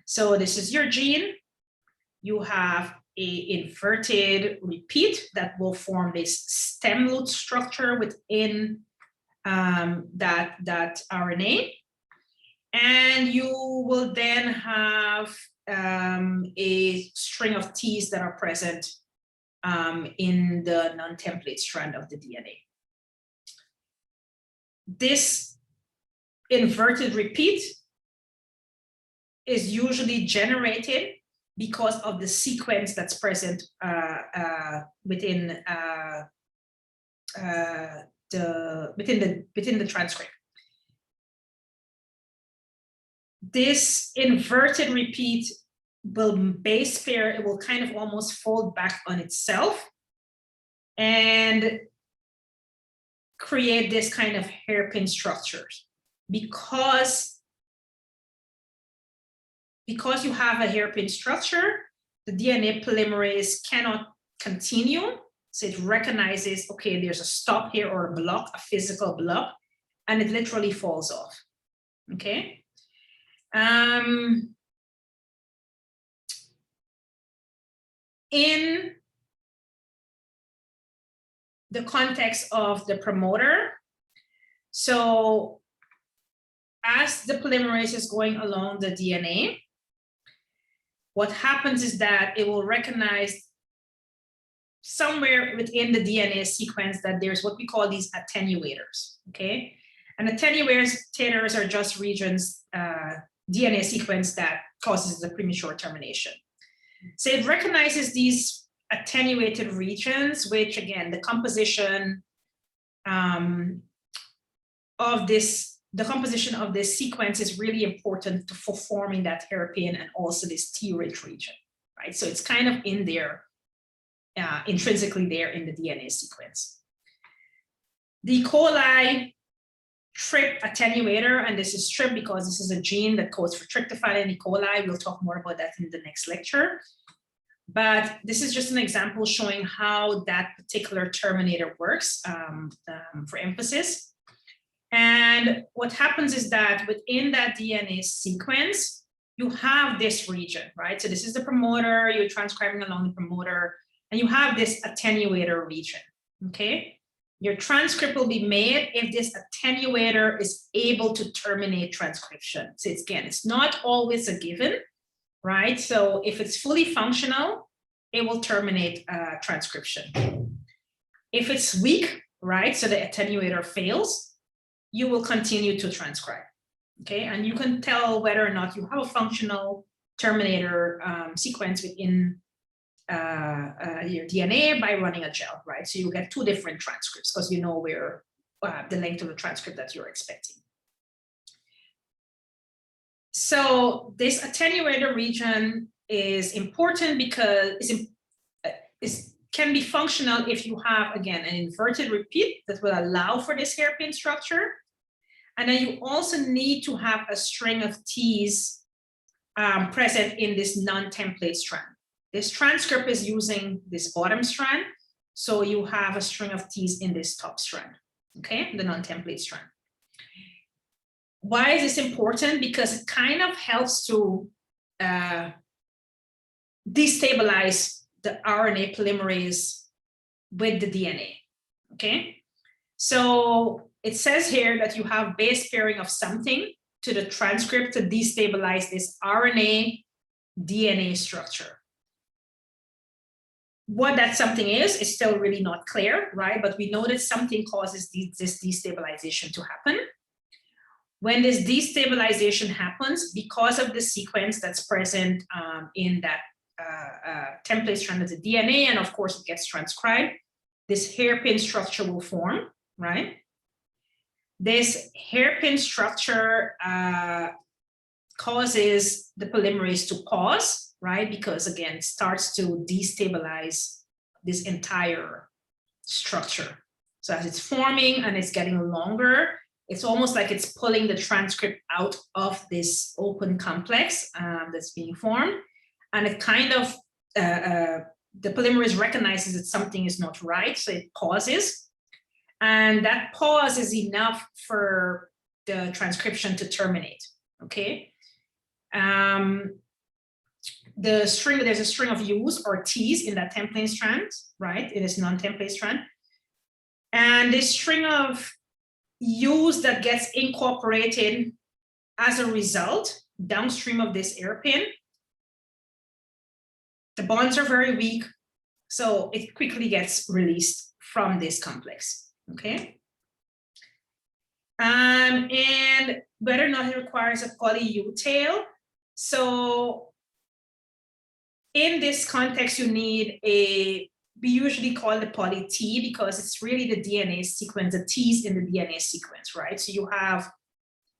So this is your gene. You have a inverted repeat that will form this stem loop structure within that RNA. And you will then have a string of T's that are present in the non-template strand of the DNA. This inverted repeat is usually generated because of the sequence that's present within the transcript. This inverted repeat will base pair, it will kind of almost fold back on itself and create this kind of hairpin structures. Because you have a hairpin structure, the DNA polymerase cannot continue. So it recognizes, okay, there's a stop here or a block, a physical block, and it literally falls off, okay? In the context of the promoter, so as the polymerase is going along the DNA, what happens is that it will recognize somewhere within the DNA sequence that there's what we call these attenuators, okay? And attenuators are just regions, DNA sequence that causes the premature termination. So it recognizes these attenuated regions, which again, the composition of this sequence is really important for forming that hairpin and also this T-rich region, right? So it's kind of in there, intrinsically there in the DNA sequence. The E. coli TRP attenuator, and this is TRP because this is a gene that codes for tryptophan in E. coli. We'll talk more about that in the next lecture. But this is just an example showing how that particular terminator works for emphasis. And what happens is that within that DNA sequence, you have this region, right? So this is the promoter, you're transcribing along the promoter, and you have this attenuator region, okay? Your transcript will be made if this attenuator is able to terminate transcription. So it's not always a given, right? So if it's fully functional, it will terminate transcription. If it's weak, right, so the attenuator fails, you will continue to transcribe, okay? And you can tell whether or not you have a functional terminator sequence within your DNA by running a gel, right? So you get two different transcripts because you know where the length of the transcript that you're expecting. So this attenuator region is important because it can be functional if you have, again, an inverted repeat that will allow for this hairpin structure. And then you also need to have a string of T's present in this non-template strand. This transcript is using this bottom strand, so you have a string of T's in this top strand, okay, the non-template strand. Why is this important? Because it kind of helps to destabilize the RNA polymerase with the DNA, okay? So it says here that you have base pairing of something to the transcript to destabilize this RNA DNA structure. What that something is still really not clear, right? But we know that something causes this destabilization to happen. When this destabilization happens, because of the sequence that's present in that template strand of the DNA, and of course it gets transcribed, this hairpin structure will form, right? This hairpin structure causes the polymerase to pause, right? Because again, it starts to destabilize this entire structure. So as it's forming and it's getting longer, it's almost like it's pulling the transcript out of this open complex that's being formed. And it kind of, the polymerase recognizes that something is not right, so it pauses. And that pause is enough for the transcription to terminate, okay? There's a string of U's or T's in that template strand, right? It is non-template strand. And this string of U's that gets incorporated as a result downstream of this hairpin, the bonds are very weak, so it quickly gets released from this complex, okay? And whether or not it requires a poly-U tail. So in this context, you need we usually call the poly-T because it's really the DNA sequence, the T's in the DNA sequence, right? So you have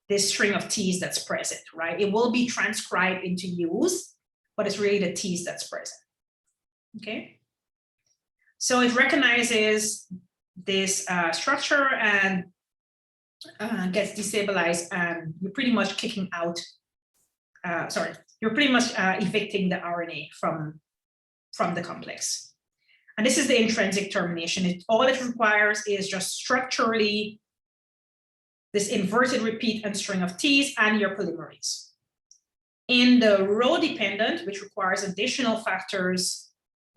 this string of T's that's present, right? It will be transcribed into U's, but it's really the T's that's present, okay? So it recognizes this structure and gets destabilized, and you're pretty much kicking out, you're pretty much evicting the RNA from the complex. And this is the intrinsic termination. All it requires is just structurally this inverted repeat and string of T's and your polymerase. In the row dependent, which requires additional factors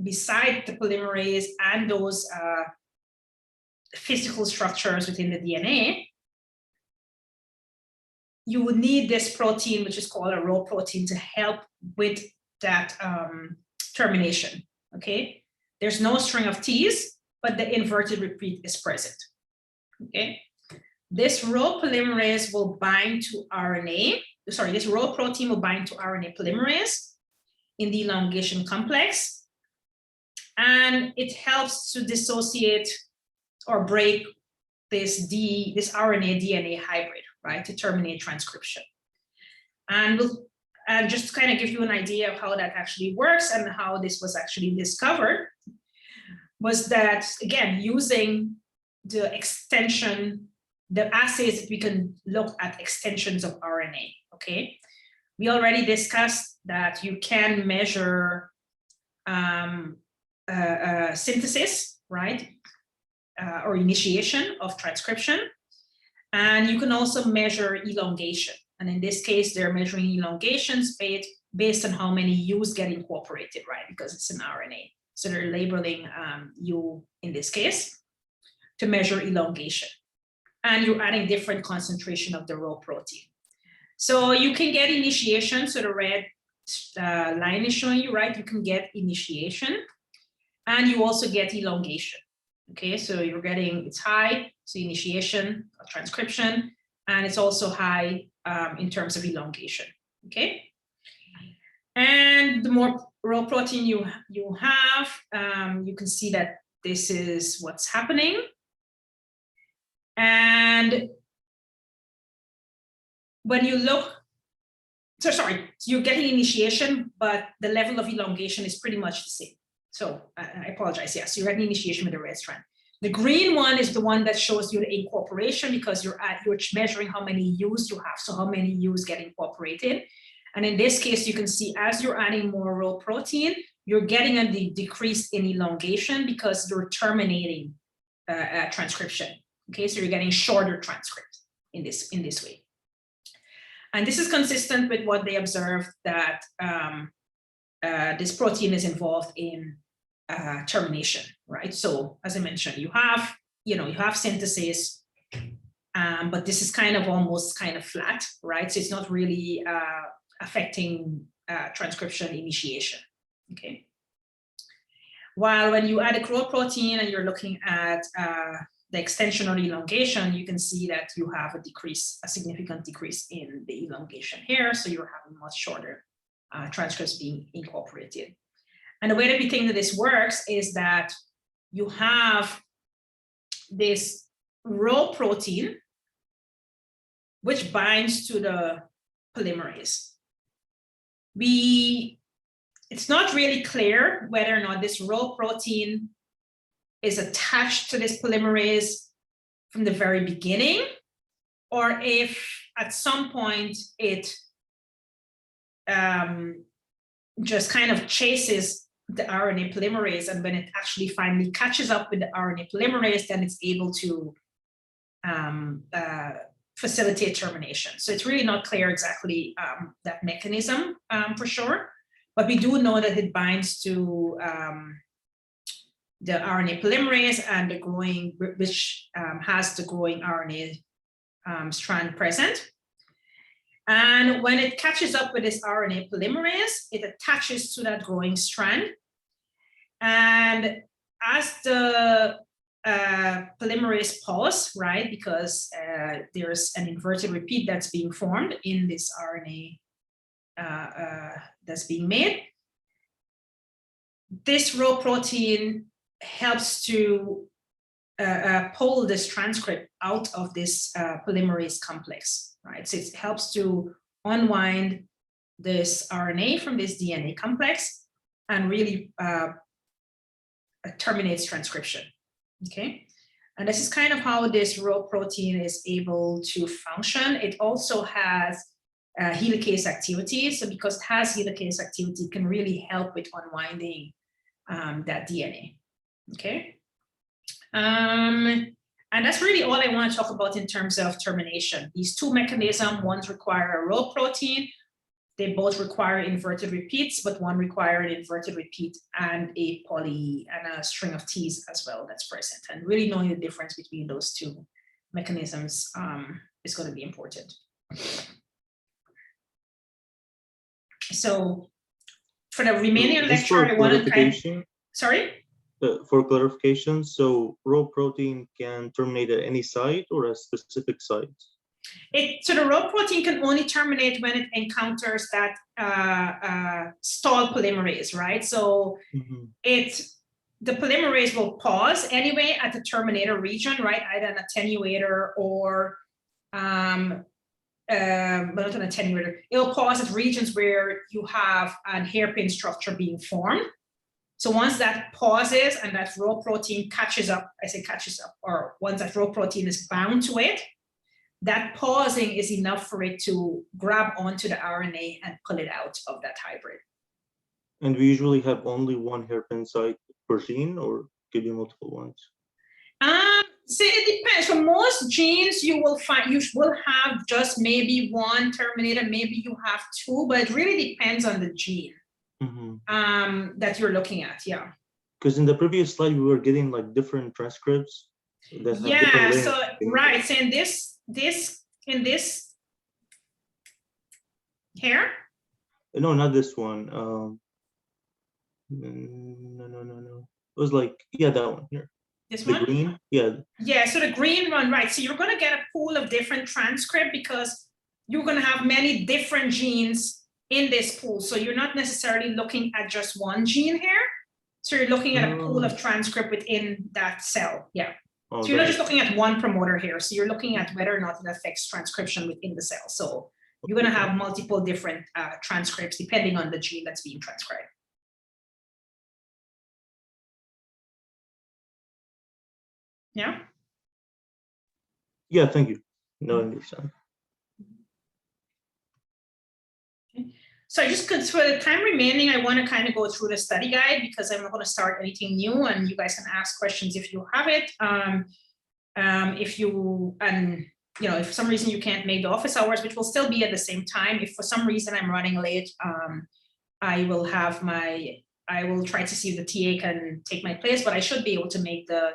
beside the polymerase and those physical structures within the DNA, you would need this protein, which is called a row protein, to help with that termination, okay? There's no string of T's, but the inverted repeat is present, okay? This row polymerase will bind to RNA, sorry, this row protein will bind to RNA polymerase in the elongation complex, and it helps to dissociate or break this RNA DNA hybrid, right, to terminate transcription. And just to kind of give you an idea of how that actually works and how this was actually discovered, was that, again, using the extension, the assays that we can look at extensions of RNA, okay? We already discussed that you can measure synthesis, right? Or initiation of transcription. And you can also measure elongation. And in this case, they're measuring elongations based on how many U's get incorporated, right? Because it's an RNA. So they're labeling U in this case to measure elongation. And you're adding different concentration of the row protein. So you can get initiation. So the red line is showing you, right? You can get initiation and you also get elongation. Okay, so you're getting, it's high, so initiation of transcription, and it's also high in terms of elongation, okay? And the more row protein you have, you can see that this is what's happening. And when you look, so sorry, you're getting initiation, but the level of elongation is pretty much the same. So I apologize, yes, you're at initiation with the red strand. The green one is the one that shows you the incorporation because you're measuring how many U's you have, so how many U's get incorporated. And in this case, you can see as you're adding more row protein, you're getting a decrease in elongation because you're terminating transcription. Okay, so you're getting shorter transcripts in this way. And this is consistent with what they observed, that this protein is involved in termination, right? So as I mentioned, you have synthesis, but this is kind of almost kind of flat, right? So it's not really affecting transcription initiation, okay? While when you add a row protein and you're looking at the extension or elongation, you can see that you have a significant decrease in the elongation here. So you're having much shorter transcripts being incorporated. And the way that we think that this works is that you have this Rho protein, which binds to the polymerase. It's not really clear whether or not this Rho protein is attached to this polymerase from the very beginning, or if at some point it just kind of chases the RNA polymerase, and when it actually finally catches up with the RNA polymerase, then it's able to facilitate termination. So it's really not clear exactly that mechanism for sure, but we do know that it binds to the RNA polymerase and the growing, which has the growing RNA strand present. And when it catches up with this RNA polymerase, it attaches to that growing strand. And as the polymerase pause, right, because there's an inverted repeat that's being formed in this RNA that's being made, this Rho protein helps to pull this transcript out of this polymerase complex, right? So it helps to unwind this RNA from this DNA complex and really terminates transcription, okay? And this is kind of how this Rho protein is able to function. It also has helicase activity. So because it has helicase activity, it can really help with unwinding that DNA, okay? And that's really all I want to talk about in terms of termination. These two mechanisms, one require a Rho protein. They both require inverted repeats, but one requires an inverted repeat and a poly and a string of T's as well that's present. And really knowing the difference between those two mechanisms is going to be important. So for the remaining lecture, I want to kind of, sorry? For clarification, so Rho protein can terminate at any site or a specific site? So the Rho protein can only terminate when it encounters that stall polymerase, right? So the polymerase will pause anyway at the terminator region, right? Either an attenuator or but not an attenuator. It'll pause at regions where you have an hairpin structure being formed. So once that pauses and that Rho protein catches up, I say catches up, or once that Rho protein is bound to it, that pausing is enough for it to grab onto the RNA and pull it out of that hybrid. And we usually have only one hairpin site per gene, or could be multiple ones? So it depends. For most genes, you will have just maybe one terminator, maybe you have two, but it really depends on the gene that you're looking at, yeah. Because in the previous slide, we were getting like different transcripts that have yeah, different so right. So in this here? No, not this one. No. It was like, yeah, that one here. This the one? Green? Yeah. Yeah, so the green one, right. So you're going to get a pool of different transcript because you're going to have many different genes in this pool. So you're not necessarily looking at just one gene here. So you're looking at a pool of transcript within that cell. Yeah. Oh, so you're not just looking at one promoter here. So you're looking at whether or not it affects transcription within the cell. So you're going to have multiple different transcripts depending on the gene that's being transcribed. Yeah. Yeah, thank you. No, I understand. So just for the time remaining, I want to kind of go through the study guide because I'm not going to start anything new, and you guys can ask questions if you have it. If for some reason you can't make the office hours, which will still be at the same time. If for some reason I'm running late, I will try to see if the TA can take my place, but I should be able to make the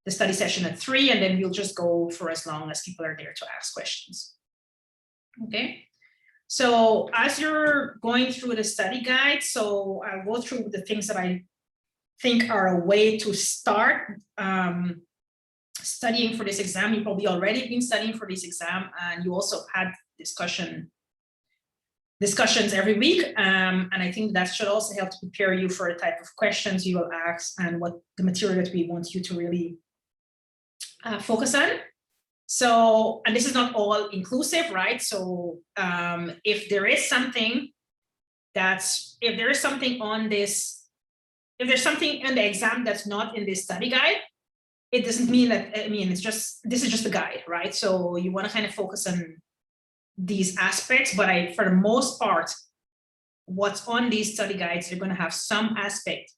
study session at 3, and then we'll just go for as long as people are there to ask questions. Okay. So as you're going through the study guide, so I'll go through the things that I think are a way to start studying for this exam. You've probably already been studying for this exam, and you also had discussion discussions every week. And I think that should also help to prepare you for the type of questions you will ask and what the material that we want you to really focus on. So, and this is not all inclusive, right? So if there is something on this, if there's something in the exam that's not in this study guide, it doesn't mean that, I mean, this is just a guide, right? So you want to kind of focus on these aspects, but for the most part, what's on these study guides, you're going to have some aspect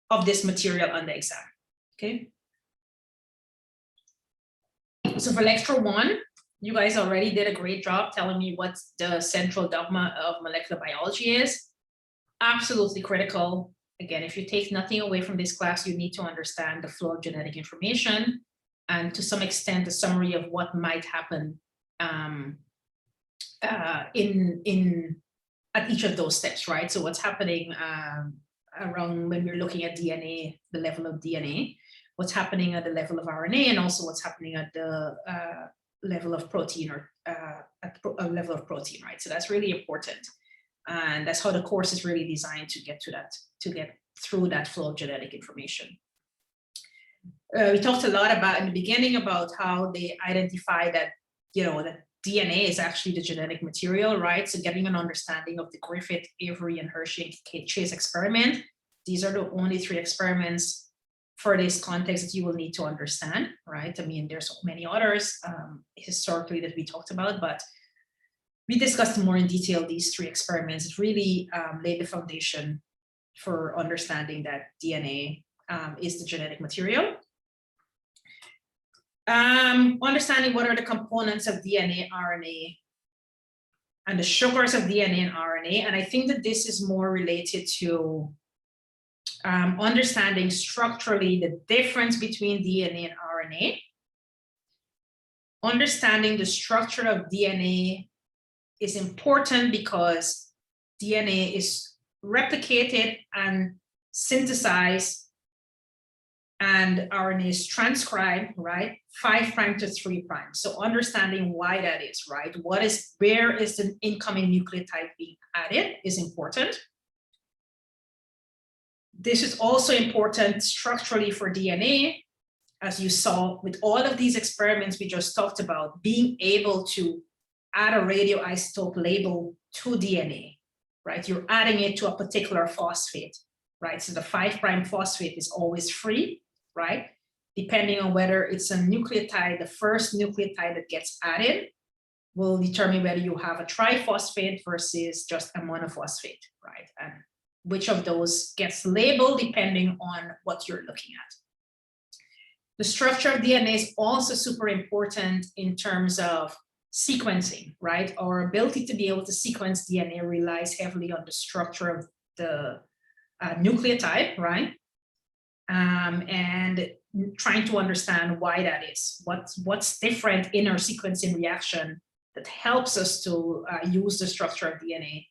of this material on the exam, okay? So for lecture 1, you guys already did a great job telling me what the central dogma of molecular biology is. Absolutely critical. Again, if you take nothing away from this class, you need to understand the flow of genetic information and to some extent, a summary of what might happen at each of those steps, right? So what's happening around when we're looking at DNA, the level of DNA, what's happening at the level of RNA, and also what's happening at the level of protein or at a level of protein, right? So that's really important. And that's how the course is really designed to get to that, to get through that flow of genetic information. We talked a lot about in the beginning about how they identify that, you know, that DNA is actually the genetic material, right? So getting an understanding of the Griffith, Avery, and Hershey and Chase experiment. These are the only 3 experiments for this context that you will need to understand, right? I mean, there's many others historically that we talked about, but we discussed more in detail these 3 experiments. It really laid the foundation for understanding that DNA is the genetic material. Understanding what are the components of DNA, RNA, and the sugars of DNA and RNA. And I think that this is more related to understanding structurally the difference between DNA and RNA. Understanding the structure of DNA is important because DNA is replicated and synthesized and RNA is transcribed, right? 5' to 3'. So understanding why that is, right? Where is the incoming nucleotide being added is important. This is also important structurally for DNA, as you saw with all of these experiments we just talked about, being able to add a radioisotope label to DNA, right? You're adding it to a particular phosphate, right? So the 5' phosphate is always free, right? Depending on whether it's a nucleotide, the first nucleotide that gets added will determine whether you have a triphosphate versus just a monophosphate, right? And which of those gets labeled depending on what you're looking at. The structure of DNA is also super important in terms of sequencing, right? Our ability to be able to sequence DNA relies heavily on the structure of the nucleotide, right? And trying to understand why that is. What's different in our sequencing reaction that helps us to use the structure of DNA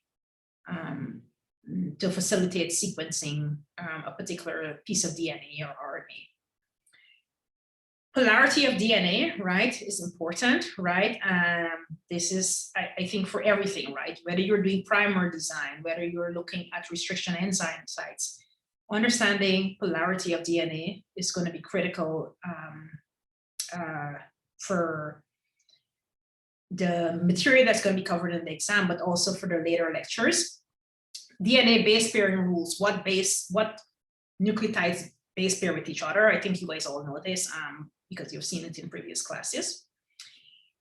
to facilitate sequencing a particular piece of DNA or RNA. Polarity of DNA, right, is important, right? This is, I think, for everything, right? Whether you're doing primer design, whether you're looking at restriction enzyme sites, understanding polarity of DNA is going to be critical for the material that's going to be covered in the exam, but also for the later lectures. DNA base pairing rules, what nucleotides base pair with each other. I think you guys all know this because you've seen it in previous classes.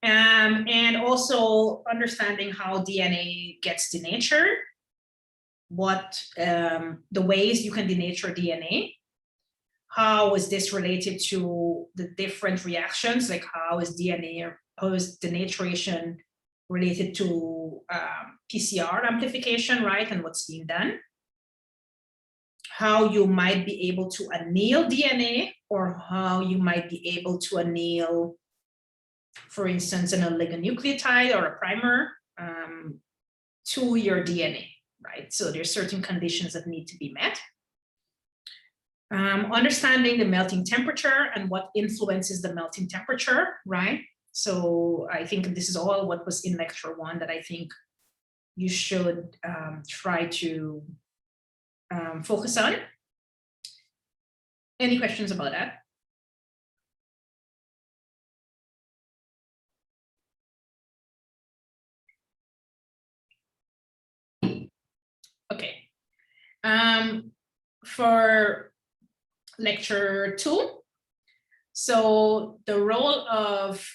And also understanding how DNA gets denatured, the ways you can denature DNA. How is this related to the different reactions? Like how is denaturation related to PCR amplification, right? And what's being done. How you might be able to anneal DNA, or how you might be able to anneal, for instance, an oligonucleotide or a primer to your DNA, right? So there's certain conditions that need to be met. Understanding the melting temperature and what influences the melting temperature, right? So I think this is all what was in lecture 1 that I think you should try to focus on. Any questions about that? Okay. For lecture 2, so the role of,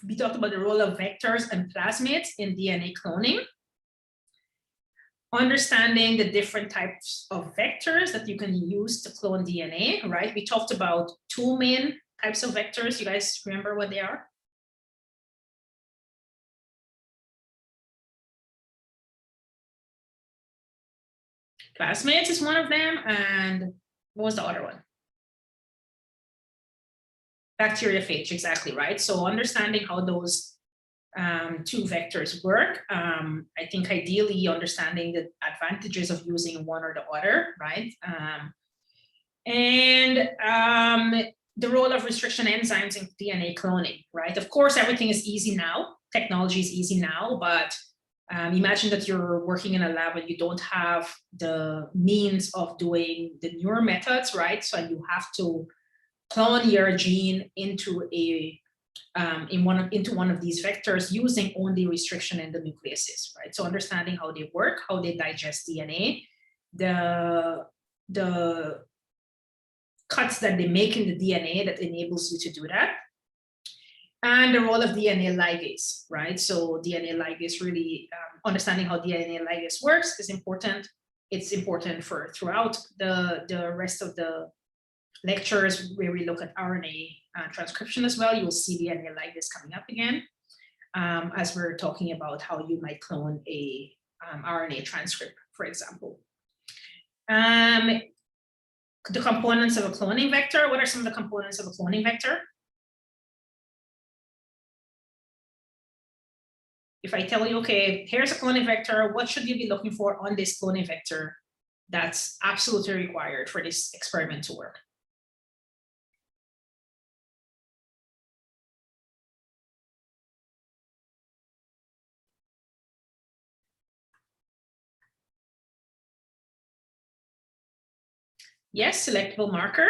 we talked about the role of vectors and plasmids in DNA cloning. Understanding the different types of vectors that you can use to clone DNA, right? We talked about 2 main types of vectors. You guys remember what they are? Plasmids is one of them, and what was the other one? Bacteriophage, exactly, right? So understanding how those 2 vectors work, I think ideally understanding the advantages of using one or the other, right? The role of restriction enzymes in DNA cloning, right? Of course, everything is easy now. Technology is easy now, but imagine that you're working in a lab and you don't have the means of doing the newer methods, right? So you have to clone your gene into into one of these vectors using only restriction endonucleases, right? So understanding how they work, how they digest DNA, the cuts that they make in the DNA that enables you to do that, and the role of DNA ligase, right? So DNA ligase really, understanding how DNA ligase works is important. It's important for throughout the rest of the lectures where we look at RNA transcription as well. You'll see DNA ligase coming up again as we're talking about how you might clone a RNA transcript, for example. The components of a cloning vector. What are some of the components of a cloning vector? If I tell you, okay, here's a cloning vector, what should you be looking for on this cloning vector that's absolutely required for this experiment to work? Yes, selectable marker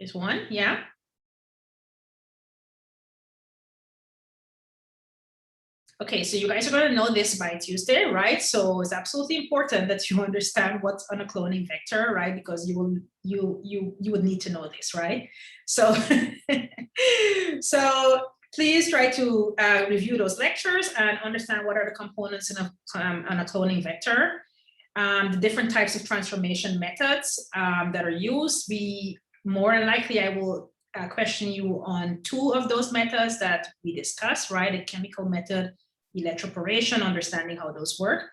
is one, yeah. Okay, so you guys are going to know this by Tuesday, right? So it's absolutely important that you understand what's on a cloning vector, right? Because you would need to know this, right? So, so please try to review those lectures and understand what are the components in on a cloning vector, the different types of transformation methods that are used. More than likely, I will question you on 2 of those methods that we discussed, right? A chemical method, electroporation, understanding how those work.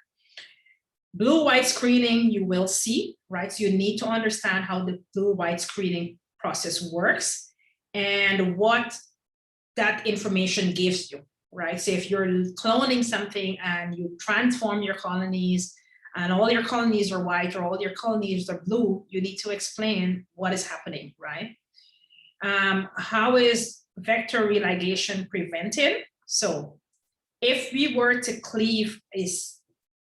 Blue-white screening, you will see, right? So you need to understand how the blue-white screening process works and what that information gives you, right? So if you're cloning something and you transform your colonies and all your colonies are white or all your colonies are blue, you need to explain what is happening, right? How is vector religation prevented? So if we were to cleave a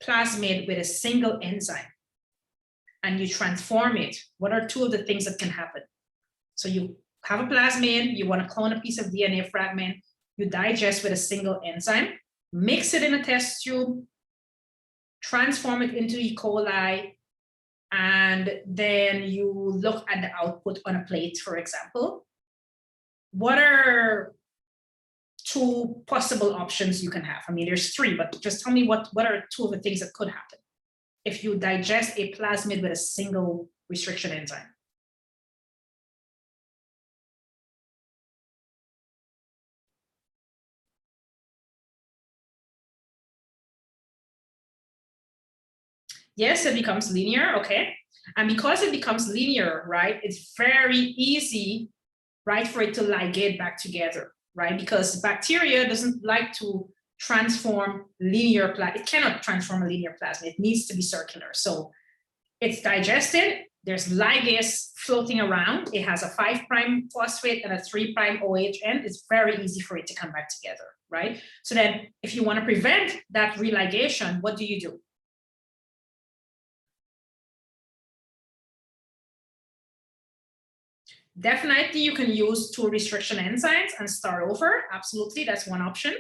plasmid with a single enzyme and you transform it, what are 2 of the things that can happen? So you have a plasmid, you want to clone a piece of DNA fragment, you digest with a single enzyme, mix it in a test tube, transform it into E. coli, and then you look at the output on a plate, for example. What are 2 possible options you can have? I mean, there's 3, but just tell me what are 2 of the things that could happen if you digest a plasmid with a single restriction enzyme? Yes, it becomes linear, okay. And because it becomes linear, right, it's very easy, right, for it to ligate back together, right? Because bacteria doesn't like to transform linear plasmid. It cannot transform a linear plasmid. It needs to be circular. So it's digested. There's ligase floating around. It has a 5' phosphate and a 3' OH end. It's very easy for it to come back together, right? So then if you want to prevent that religation, what do you do? Definitely, you can use tool restriction enzymes and start over. Absolutely, that's one option.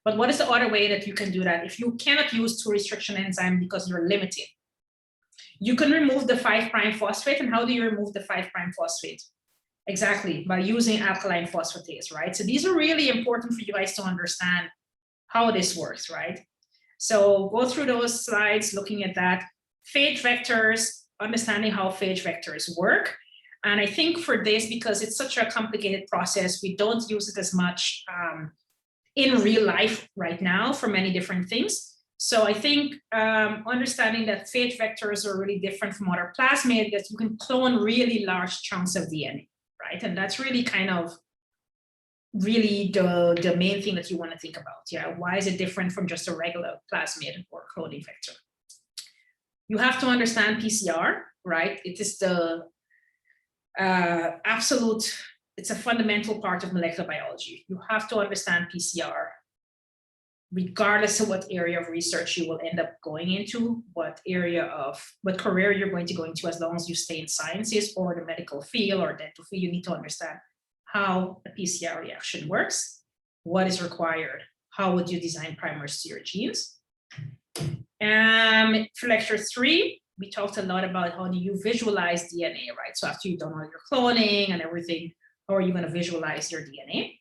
But what is the other way that you can do that? If you cannot use tool restriction enzyme because you're limited, you can remove the 5' phosphate. And how do you remove the 5' phosphate? Exactly, by using alkaline phosphatase, right? So these are really important for you guys to understand how this works, right? So go through those slides, looking at that. Phage vectors, understanding how phage vectors work. And I think for this, because it's such a complicated process, we don't use it as much in real life right now for many different things. So I think understanding that phage vectors are really different from other plasmid, that you can clone really large chunks of DNA, right? And that's really kind of really the main thing that you want to think about. Yeah, why is it different from just a regular plasmid or cloning vector? You have to understand PCR, right? It is the absolute, it's a fundamental part of molecular biology. You have to understand PCR, regardless of what area of research you will end up going into, what career you're going to go into, as long as you stay in sciences or the medical field or dental field, you need to understand how a PCR reaction works, what is required, how would you design primers to your genes. For lecture 3, we talked a lot about how do you visualize DNA, right? So after you've done all your cloning and everything, how are you going to visualize your DNA?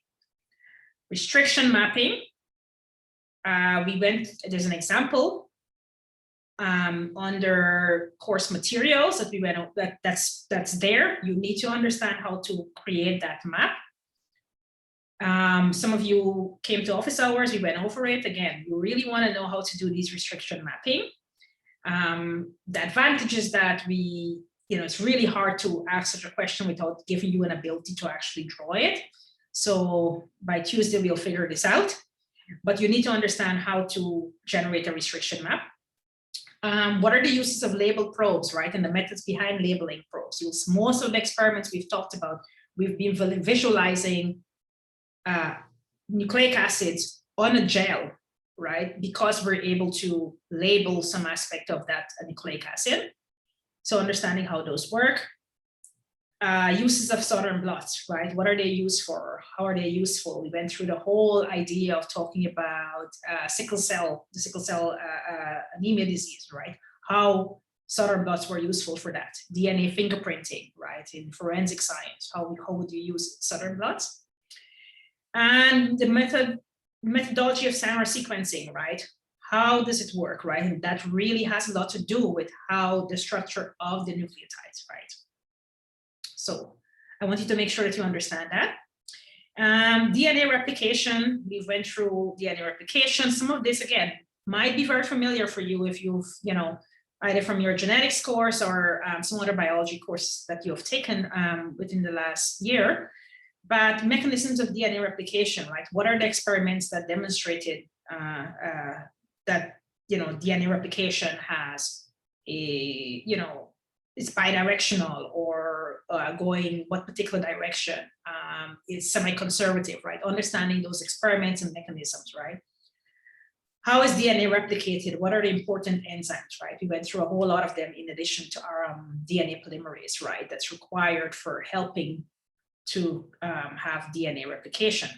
Restriction mapping. There's an example under course materials that we went that's there. You need to understand how to create that map. Some of you came to office hours, we went over it. Again, you really want to know how to do these restriction mapping. The advantage is that it's really hard to ask such a question without giving you an ability to actually draw it. So by Tuesday, we'll figure this out. But you need to understand how to generate a restriction map. What are the uses of label probes, right? And the methods behind labeling probes. Most of the experiments we've talked about, we've been visualizing nucleic acids on a gel, right? Because we're able to label some aspect of that nucleic acid. So understanding how those work. Uses of southern blots, right? What are they used for? How are they useful? We went through the whole idea of talking about the sickle cell anemia disease, right? How southern blots were useful for that. DNA fingerprinting, right? In forensic science, how would you use southern blots? And the methodology of Sanger sequencing, right? How does it work, right? And that really has a lot to do with how the structure of the nucleotides, right? So I want you to make sure that you understand that. DNA replication, we went through DNA replication. Some of this, again, might be very familiar for you if you've, either from your genetics course or some other biology course that you have taken within the last year. But mechanisms of DNA replication, right? What are the experiments that demonstrated that, DNA replication has a, it's bidirectional or going what particular direction is semi-conservative, right? Understanding those experiments and mechanisms, right? How is DNA replicated? What are the important enzymes, right? We went through a whole lot of them in addition to our DNA polymerase, right? That's required for helping to have DNA replication.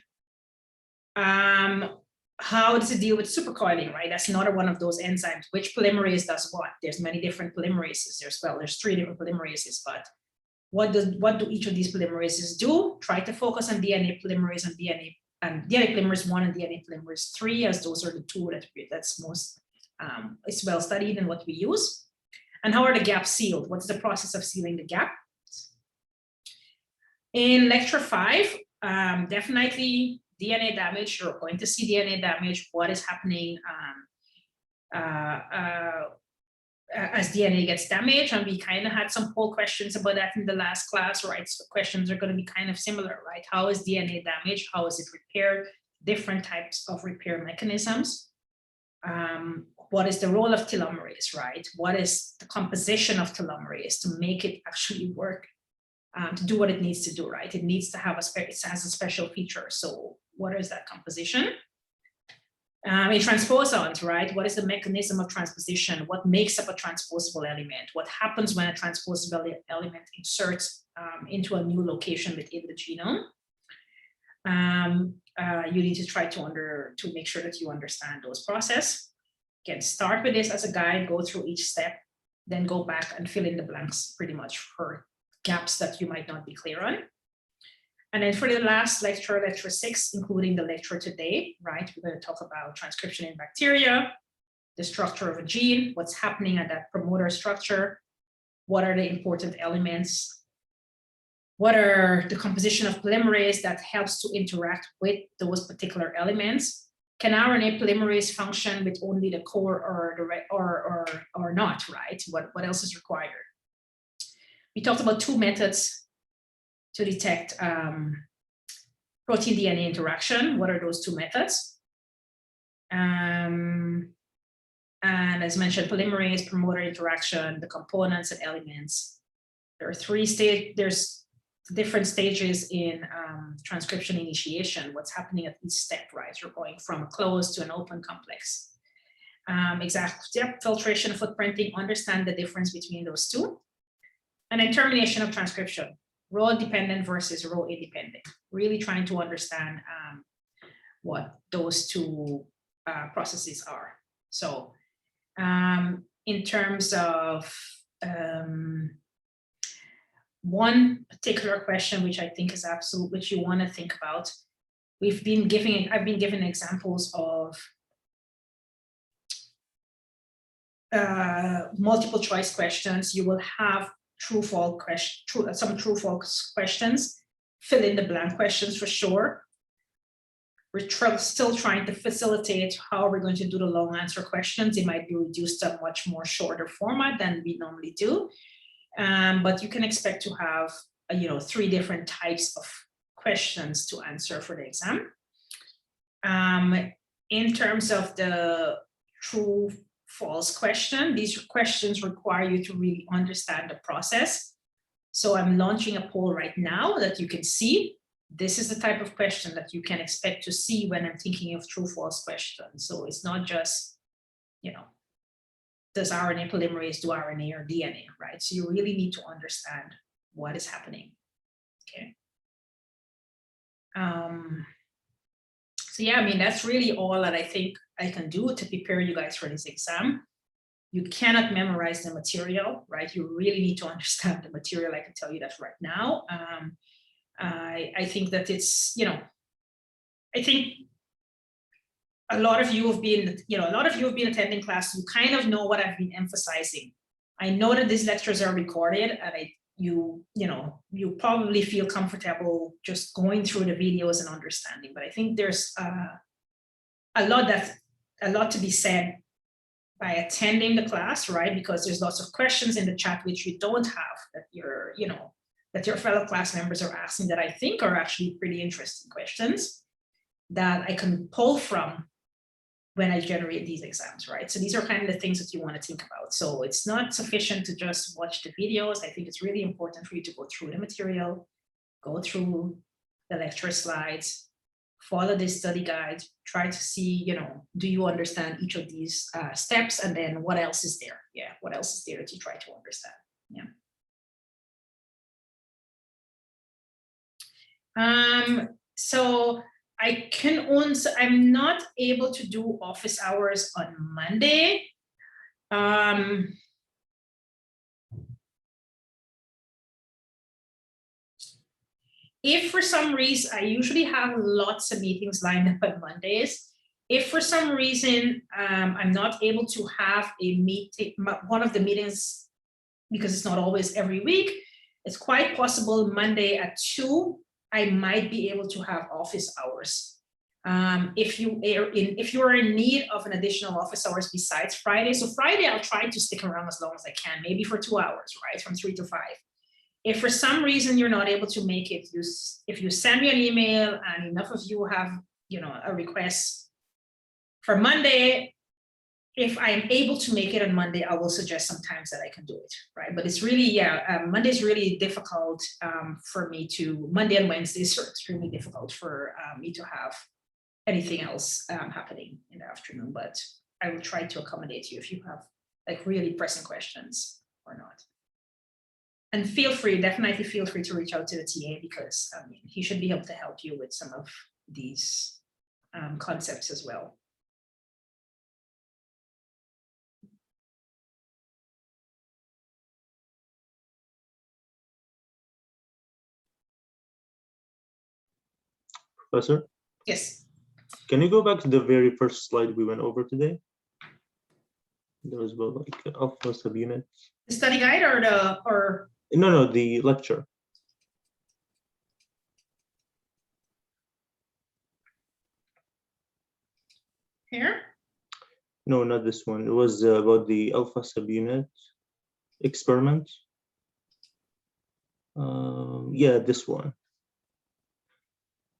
How does it deal with supercoiling, right? That's another one of those enzymes. Which polymerase does what? There's many different polymerases. There's 3 different polymerases, but what do each of these polymerases do? Try to focus on DNA polymerase and DNA polymerase 1 and DNA polymerase 3, as those are the 2 that's most it's well studied and what we use. And how are the gaps sealed? What's the process of sealing the gap? In lecture 5, definitely DNA damage. You're going to see DNA damage. What is happening as DNA gets damaged? And we kind of had some poll questions about that in the last class, right? So questions are going to be kind of similar, right? How is DNA damaged? How is it repaired? Different types of repair mechanisms. what is the role of telomerase, right? What is the composition of telomerase to make it actually work, to do what it needs to do, right? It needs to have it has a special feature. So what is that composition? In transposons, right? What is the mechanism of transposition? What makes up a transposable element? What happens when a transposable element inserts into a new location within the genome? You need to try to make sure that you understand those processes. Again, start with this as a guide, go through each step, then go back and fill in the blanks pretty much for gaps that you might not be clear on. And then for the last lecture, lecture 6, including the lecture today, right, we're going to talk about transcription in bacteria, the structure of a gene, what's happening at that promoter structure, what are the important elements, what are the composition of polymerase that helps to interact with those particular elements. Can RNA polymerase function with only the core or not, right? What else is required? We talked about 2 methods to detect protein DNA interaction. What are those 2 methods? And as mentioned, polymerase, promoter interaction, the components and elements. There are there's different stages in transcription initiation, what's happening at each step, right? You're going from a closed to an open complex. Exact step, filtration, footprinting, understand the difference between those 2. And then termination of transcription, role dependent versus role independent, really trying to understand what those 2 processes are. So in terms of one particular question, which I think is absolute, which you want to think about, I've been given examples of multiple choice questions. You will have some true false questions, fill in the blank questions for sure. We're still trying to facilitate how we're going to do the long answer questions. It might be reduced to a much more shorter format than we normally do. But you can expect to have 3 different types of questions to answer for the exam. In terms of the true false question, these questions require you to really understand the process. So I'm launching a poll right now that you can see. This is the type of question that you can expect to see when I'm thinking of true false questions. So it's not just, does RNA polymerase do RNA or DNA, right? So you really need to understand what is happening, okay? So yeah, I mean, that's really all that I think I can do to prepare you guys for this exam. You cannot memorize the material, right? You really need to understand the material. I can tell you that right now. I think that it's, I think a lot of you have been, attending class. You kind of know what I've been emphasizing. I know that these lectures are recorded, and you probably feel comfortable just going through the videos and understanding. But I think there's a lot to be said by attending the class, right? Because there's lots of questions in the chat which you don't have, that your fellow class members are asking, that I think are actually pretty interesting questions that I can pull from when I generate these exams, right? So these are kind of the things that you want to think about. So it's not sufficient to just watch the videos. I think it's really important for you to go through the material, go through the lecture slides, follow this study guide, try to see, do you understand each of these steps, and then what else is there? Yeah, what else is there that you try to understand? Yeah. So I'm not able to do office hours on Monday. If for some reason, I usually have lots of meetings lined up on Mondays. If for some reason I'm not able to have a meeting, one of the meetings, because it's not always every week, it's quite possible Monday at 2, I might be able to have office hours. If you are in need of an additional office hours besides Friday, so Friday I'll try to stick around as long as I can, maybe for 2 hours, right, from 3 to 5. If for some reason you're not able to make it, if you send me an email and enough of you have, a request for Monday, if I'm able to make it on Monday, I will suggest sometimes that I can do it, right? But it's really, Monday is really difficult for me to, Monday and Wednesdays are extremely difficult for me to have anything else happening in the afternoon, but I will try to accommodate you if you have like really pressing questions or not. And feel free, definitely feel free to reach out to the TA because I mean, he should be able to help you with some of these concepts as well. Professor, Yes. can you go back to the very first slide we went over today? There was about like alpha subunit. The study guide or No, the lecture. here? No, not this one. It was about the alpha subunit experiment. Yeah, this one.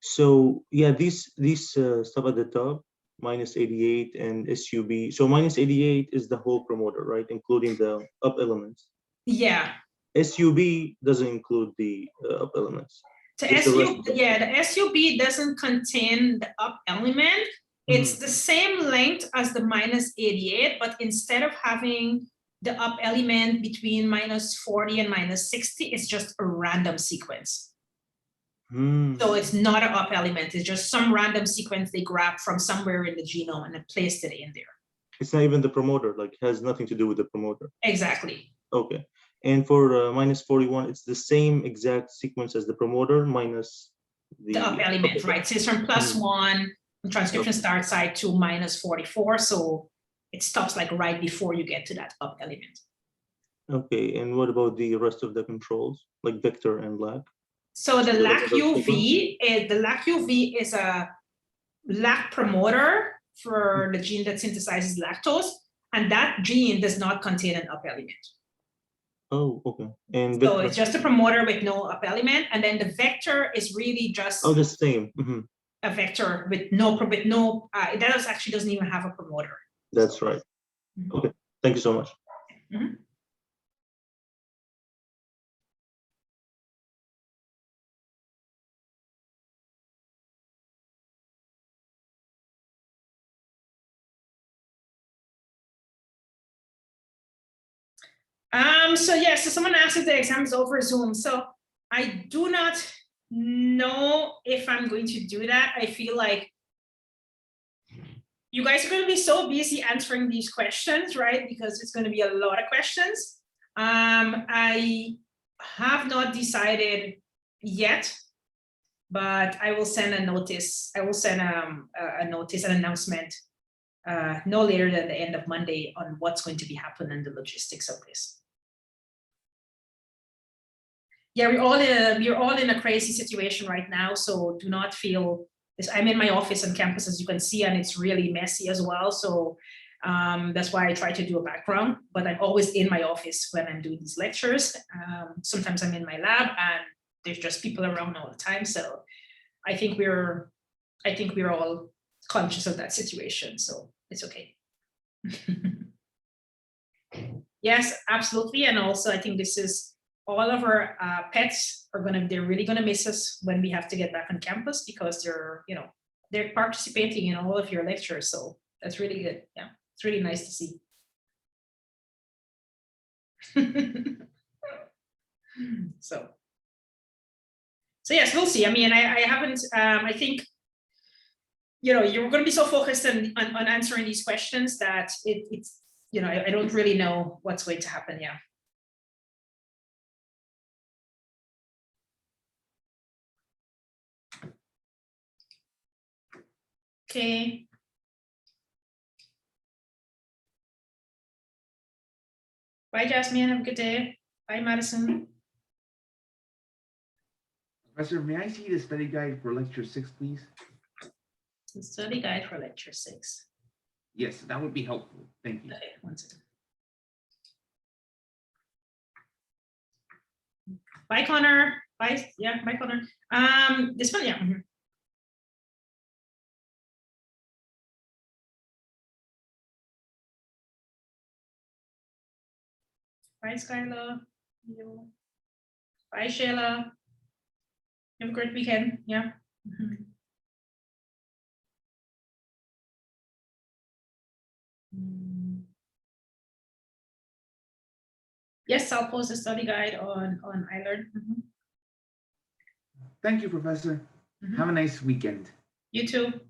So yeah, these stuff at the top, minus 88 and SUB. So minus 88 is the whole promoter, right? Including the up elements. Yeah. SUB doesn't include the up elements. The Just the rest of them. yeah, the SUB doesn't contain the up element. It's the same length as the minus 88, but instead of having the up element between minus 40 and minus 60, it's just a random sequence. So it's not an up element, it's just some random sequence they grabbed from somewhere in the genome and then placed it in there. It's not even the promoter, like has nothing to do with the promoter. Exactly. Okay. And for minus 41, it's the same exact sequence as the promoter minus The up element, right? So it's from +1, the transcription start site to minus 44. So it stops like right before you get to that up element. Okay, and what about the rest of the controls, like vector and lac? So the LAC-UV is a lac promoter for the gene that synthesizes lactose, and that gene does not contain an up element. Oh, okay. And So it's just a promoter with no up element, and then the vector is really just the same. a vector with that actually doesn't even have a promoter. That's right. Okay, thank you so much. So someone asked if the exam is over Zoom. So I do not know if I'm going to do that. I feel like you guys are going to be so busy answering these questions, right? Because it's going to be a lot of questions. I have not decided yet, but I will send a notice. I will send a notice, an announcement no later than the end of Monday on what's going to be happening and the logistics of this. Yeah, we're all in a crazy situation right now, so do not feel this. I'm in my office on campus, as you can see, and it's really messy as well. So that's why I try to do a background, but I'm always in my office when I'm doing these lectures. Sometimes I'm in my lab and there's just people around all the time. So I think we're all conscious of that situation, so it's okay. Yes, absolutely. And also I think this is all of our pets they're really gonna miss us when we have to get back on campus, because they're participating in all of your lectures. So that's really good. Yeah, it's really nice to see. So yes, we'll see. I mean, I haven't, I think, you're going to be so focused on answering these questions that it's, I don't really know what's going to happen. Yeah. Okay. Bye, Jasmine. Have a good day. Bye, Madison. Professor, may I see the study guide for lecture 6, please? The study guide for lecture 6. Yes, that would be helpful. Thank you. Okay, 1 second. Bye, Connor. Bye. Yeah, bye, Connor. This one, yeah. Bye, Skylar. You. Bye, Shayla. Have a great weekend. Yeah. Mhm. Yes, I'll post a study guide on iLearn. Thank you, Professor. Mhm. Have a nice weekend. You too.